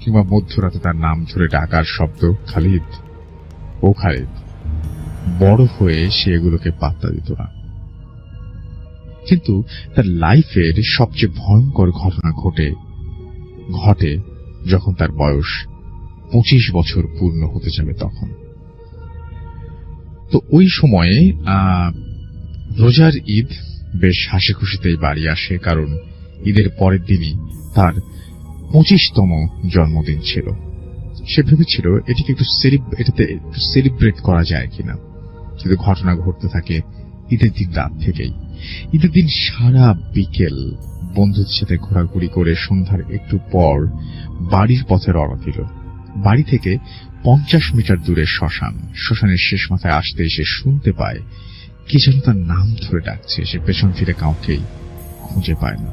কিংবা মধ্যরাতে তার নাম ধরে ডাকার শব্দ। খালিদ ও খালিদ। বড় হয়ে সে এগুলোকে পাত্তা দিত না, কিন্তু তার লাইফের সবচেয়ে ভয়ঙ্কর ঘটনা ঘটে যখন তার বয়স 25 বছর পূর্ণ হতে যাবে তখন। তো ওই সময়ে রোজার ঈদ বেশ হাসি খুশিতেই বাড়ি আসে, কারণ ঈদের পরের দিনই তার 25তম জন্মদিন ছিল। সে ভেবেছিল এটাতে একটু সেলিব্রেট করা যায় কিনা, কিন্তু ঘটনা ঘটতে থাকে ঈদের দিন রাত থেকেই। ঈদের দিন সারা বিকেল বন্ধুদের সাথে ঘোরাঘুরি করে সন্ধ্যার একটু পর বাড়ির পথে রওনা দিল। বাড়ি থেকে 50 মিটার দূরে শ্মশানের শেষ মাথায় আসতে সে শুনতে পায় কি যেন তার নাম ধরে ডাকছে। সে পেছন ফিরে কাউকেই খুঁজে পায় না।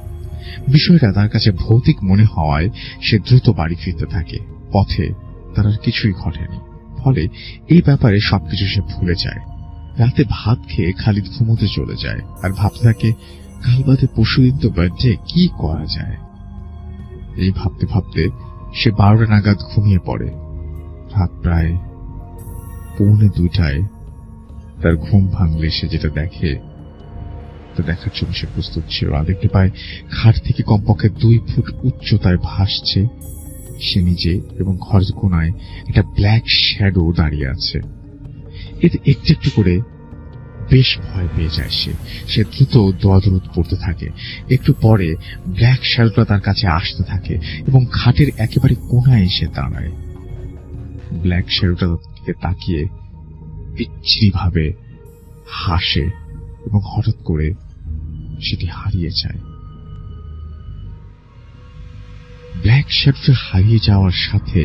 বিষয়টা তার কাছে ভৌতিক মনে হওয়ায় সে দ্রুত বাড়ি ফিরতে থাকে। পথে তার আর কিছুই ঘটেনি, ফলে এই ব্যাপারে সবকিছু সে ভুলে যায়। রাতে ভাত খেয়ে খালিদ ঘুমোতে চলে যায় আর ভাবতে থাকে, কাল বাদে পরশুদিন তো বার্থডে, কি করা যায়। এই ভাবতে ভাবতে সে 12টা নাগাদ ঘুমিয়ে পড়ে। রাত প্রায় 1:45 তার ঘুম ভাঙলে সে যেটা দেখে তা দেখার জন্য সে প্রস্তুত ছিল না। দেখতে পায় খাট থেকে কমপক্ষে 2 ফুট উচ্চতায় ভাসছে সে নিজে এবং ঘরের কোনায় একটা ব্ল্যাক শ্যাডো দাঁড়িয়ে আছে। এতে একটু একটু করে বেশ ভয় পেয়ে যায় সে দ্রুত দোয়া-দরুদ পড়তে থাকে। একটু পরে ব্ল্যাক শ্যাডোটা তার কাছে আসতে থাকে এবং খাটের একেবারে কোনায় এসে দাঁড়ায়। ব্ল্যাক শ্যাডোটার দিকে তাকিয়ে বিচ্ছিরি ভাবে হাসে এবং হঠাৎ করে সেটি হারিয়ে যায়। ব্ল্যাক শ্যাডোটা হারিয়ে যাওয়ার সাথে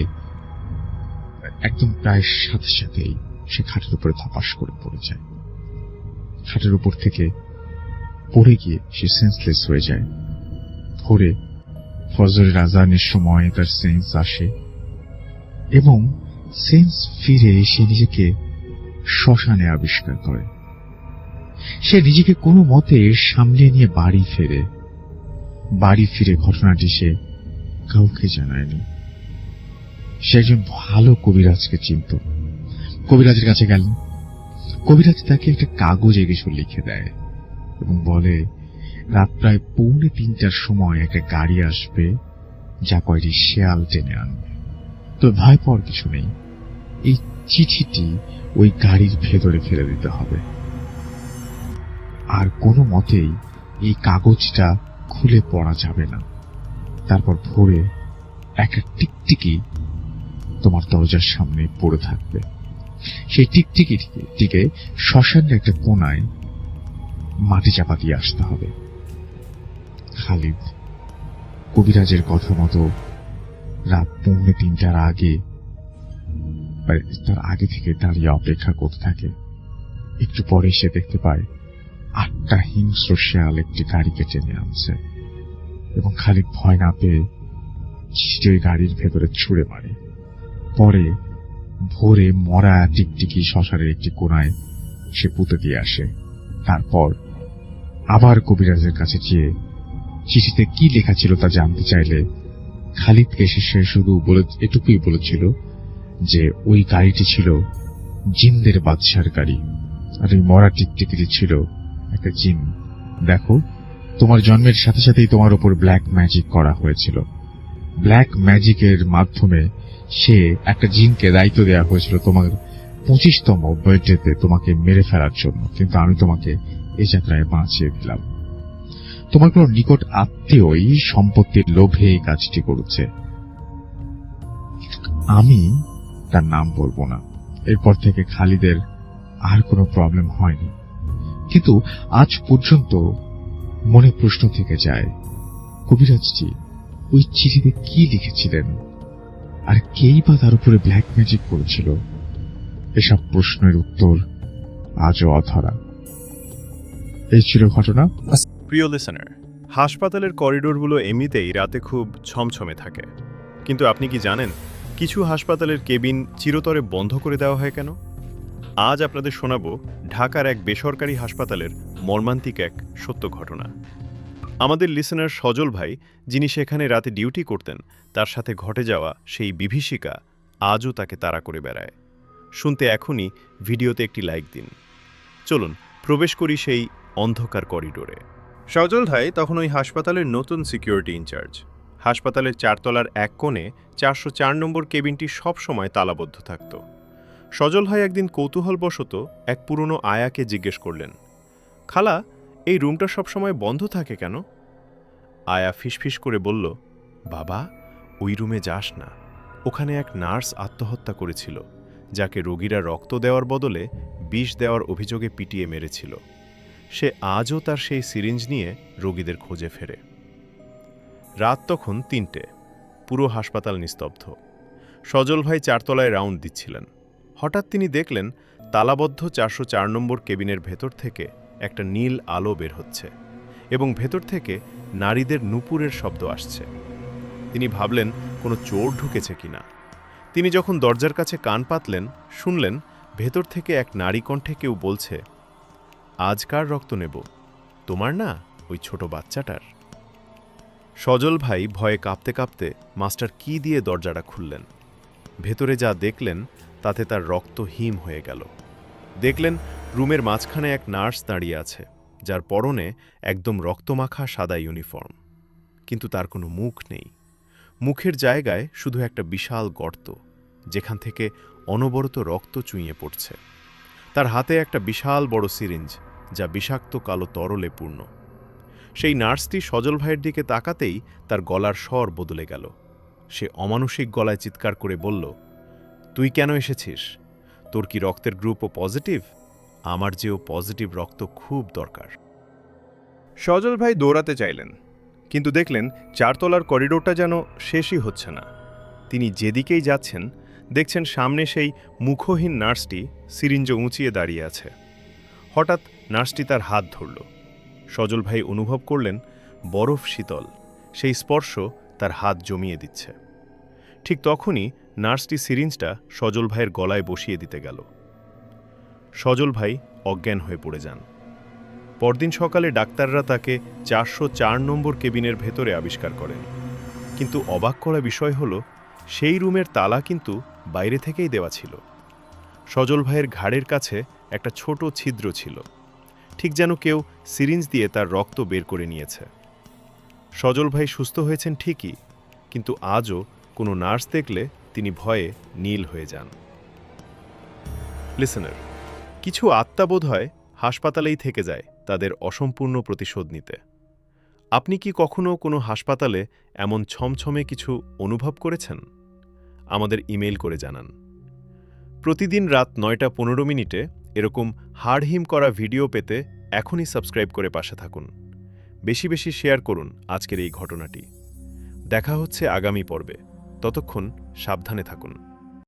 একদম প্রায় সাথে সাথেই সে খাটের উপরে ধপাস করে পড়ে যায়। খাটের উপর থেকে পড়ে গিয়ে সে সেন্সলেস হয়ে যায়। ভোরে ফজরের আজানের সময় তার সেন্স আসে এবং সেন্স ফিরে সে নিজেকে শ্মশানে আবিষ্কার করে। সে নিজেকে কোনো মতে সামলে নিয়ে বাড়ি ফিরে ঘটনাটি সে কাউকে জানায়নি। সে একজন ভালো কবিরাজকে চিনত। কবিরাজের কাছে গেল। কবিরাজ তাকে একটা কাগজে কিছু লিখে দেয় এবং বলে রাত প্রায় 2:45টার সময় একটা গাড়ি আসবে যা কয়টি শেয়াল টেনে আনবে। তো ভয় পাওয়ার কিছু নেই, এই চিঠিটি ওই গাড়ির ভেতরে ফেলে দিতে হবে, আর কোনো মতেই এই কাগজটা খুলে পড়া যাবে না। তারপর ভোরে একটা টিকটিকি তোমার দরজার সামনে পড়ে থাকবে। সেই টিকটিকিটিকে শ্মশানের একটা কোনায় মাটি চাপা দিয়ে আসতে হবে। খালিদ কবিরাজের কথা মতো রাত 2:45টার আগে তার আগে থেকে দাঁড়িয়ে অপেক্ষা করতে থাকে। একটু পরে সে দেখতে পায় 8টা হিংস্র শেয়াল একটি গাড়িকে টেনে আনছে এবং খালিদ ভয় না পেয়ে চিঠিটি ওই গাড়ির ভেতরে ছুঁড়ে মারে। পরে ভোরে মরা টিকটিকি শ্মশানের একটি কোণায় সে পুঁতে দিয়ে আসে। তারপর আবার কবিরাজের কাছে গিয়ে চিঠিতে কি লেখা ছিল তা জানতে চাইলে খালিদকে সে শুধু এটুকুই বলেছিল যে ওই গাড়িটি ছিল জিনদের বাদশার গাড়ি, আর ওই মরা টিকটিকিটি ছিল একটা জিন। দেখো, তোমার জন্মের সাথে সাথেই তোমার উপর ব্ল্যাক ম্যাজিক করা হয়েছিল। ব্ল্যাক ম্যাজিকের মাধ্যমে সে একটা জিনকে দায়িত্ব দেওয়া হয়েছিল তোমার 25তম বার্থডেতে তোমাকে মেরে ফেলার জন্য, কিন্তু আমি তোমাকে এই যাত্রায় বাঁচিয়ে দিলাম। তোমার কোন নিকট আত্মীয়ই সম্পত্তির লোভে এই কাজটি করেছে। আমি তার নাম বলবো না। এরপর থেকে খালিদের আর কোনো প্রবলেম হয়নি, কিন্তু আজ পর্যন্ত মনে প্রশ্ন থেকে যায়, কবিরাজটি ওই চিঠিতে কি লিখেছিলেন আর কেই বা তার উপরে ব্ল্যাক ম্যাজিক করেছিল? এসব প্রশ্নের উত্তর আজও অধরা। এই ছিল ঘটনা। প্রিয় লিসেনার, হাসপাতালের করিডোরগুলো এমনিতেই রাতে খুব ছমছমে থাকে, কিন্তু আপনি কি জানেন কিছু হাসপাতালের কেবিন চিরতরে বন্ধ করে দেওয়া হয় কেন? আজ আপনাদের শোনাব ঢাকার এক বেসরকারি হাসপাতালের মর্মান্তিক এক সত্য ঘটনা। আমাদের লিসেনার সজল ভাই, যিনি সেখানে রাতে ডিউটি করতেন, তার সাথে ঘটে যাওয়া সেই বিভীষিকা আজও তাকে তাড়া করে বেড়ায়। শুনতে এখনই ভিডিওতে একটি লাইক দিন। চলুন প্রবেশ করি সেই অন্ধকার করিডোরে। সজল ভাই তখন ওই হাসপাতালের নতুন সিকিউরিটি ইনচার্জ। হাসপাতালের 4 তলার এক কোণে 404 নম্বর কেবিনটি সবসময় তালাবদ্ধ থাকত। সজল ভাই একদিন কৌতূহলবশত এক পুরনো আয়াকে জিজ্ঞেস করলেন, খালা, এই রুমটা সবসময় বন্ধ থাকে কেন? আয়া ফিসফিস করে বলল, বাবা, ওই রুমে যাস না। ওখানে এক নার্স আত্মহত্যা করেছিল, যাকে রোগীরা রক্ত দেওয়ার বদলে বিষ দেওয়ার অভিযোগে পিটিয়ে মেরেছিল। সে আজও তার সেই সিরিঞ্জ নিয়ে রোগীদের খোঁজে ফেরে। রাত তখন 3টে, পুরো হাসপাতাল নিস্তব্ধ। সজল ভাই 4 তলায় রাউন্ড দিচ্ছিলেন। হঠাৎ তিনি দেখলেন তালাবদ্ধ 404 নম্বর কেবিনের ভেতর থেকে একটা নীল আলো বের হচ্ছে এবং ভেতর থেকে নারীদের নুপুরের শব্দ আসছে। তিনি ভাবলেন কোনো চোর ঢুকেছে কিনা। তিনি যখন দরজার কাছে কান পাতলেন, শুনলেন ভেতর থেকে এক নারী কণ্ঠে কেউ বলছে, আজ কার রক্ত নেব? তোমার না, ওই ছোট বাচ্চাটার। সজল ভাই ভয়ে কাঁপতে কাঁপতে মাস্টার কি দিয়ে দরজাটা খুললেন। ভেতরে যা দেখলেন তাতে তার রক্ত হিম হয়ে গেল। দেখলেন রুমের মাঝখানে এক নার্স দাঁড়িয়ে আছে, যার পরনে একদম রক্তমাখা সাদা ইউনিফর্ম, কিন্তু তার কোনো মুখ নেই। মুখের জায়গায় শুধু একটা বিশাল গর্ত, যেখান থেকে অনবরত রক্ত চুইয়ে পড়ছে। তার হাতে একটা বিশাল বড় সিরিঞ্জ, যা বিষাক্ত কালো তরলে পূর্ণ। সেই নার্সটি সজল ভাইয়ের দিকে তাকাতেই তার গলার স্বর বদলে গেল। সে অমানুষিক গলায় চিৎকার করে বলল, তুই কেন এসেছিস? তোর কি রক্তের গ্রুপও পজিটিভ? আমার যেও পজিটিভ রক্ত খুব দরকার। সজল ভাই দৌড়াতে চাইলেন, কিন্তু দেখলেন 4 তলার করিডোরটা যেন শেষই হচ্ছে না। তিনি যেদিকেই যাচ্ছেন দেখছেন সামনে সেই মুখহীন নার্সটি সিরিঞ্জ উঁচিয়ে দাঁড়িয়ে আছে। হঠাৎ নার্সটি তার হাত ধরল। সজল ভাই অনুভব করলেন বরফ শীতল সেই স্পর্শ তার হাত জমিয়ে দিচ্ছে। ঠিক তখনই নার্সটি সিরিঞ্জটা সজল ভাইয়ের গলায় বসিয়ে দিতে গেল। সজল ভাই অজ্ঞান হয়ে পড়ে যান। পরদিন সকালে ডাক্তাররা তাকে 404 নম্বর কেবিনের ভেতরে আবিষ্কার করেন, কিন্তু অবাক করা বিষয় হল সেই রুমের তালা কিন্তু বাইরে থেকেই দেওয়া ছিল। সজল ভাইয়ের ঘাড়ের কাছে একটা ছোট ছিদ্র ছিল, ঠিক যেন কেউ সিরিঞ্জ দিয়ে তার রক্ত বের করে নিয়েছে। সজল ভাই সুস্থ হয়েছেন ঠিকই, কিন্তু আজও কোনো নার্স দেখলে তিনি ভয়ে নীল হয়ে যান। লিসেনার, কিছু আত্মা বোধ হয় হাসপাতালেই থেকে যায় তাদের অসম্পূর্ণ প্রতিশোধ নিতে। আপনি কি কখনো কোনো হাসপাতালে এমন ছমছমে কিছু অনুভব করেছেন? আমাদের ইমেইল করে জানান। প্রতিদিন রাত 9:15 এরকম হাড়হিম করা ভিডিও পেতে এখনই সাবস্ক্রাইব করে পাশে থাকুন। বেশি বেশি শেয়ার করুন আজকের এই ঘটনাটি। দেখা হচ্ছে আগামী পর্বে। ততক্ষণ সাবধানে থাকুন।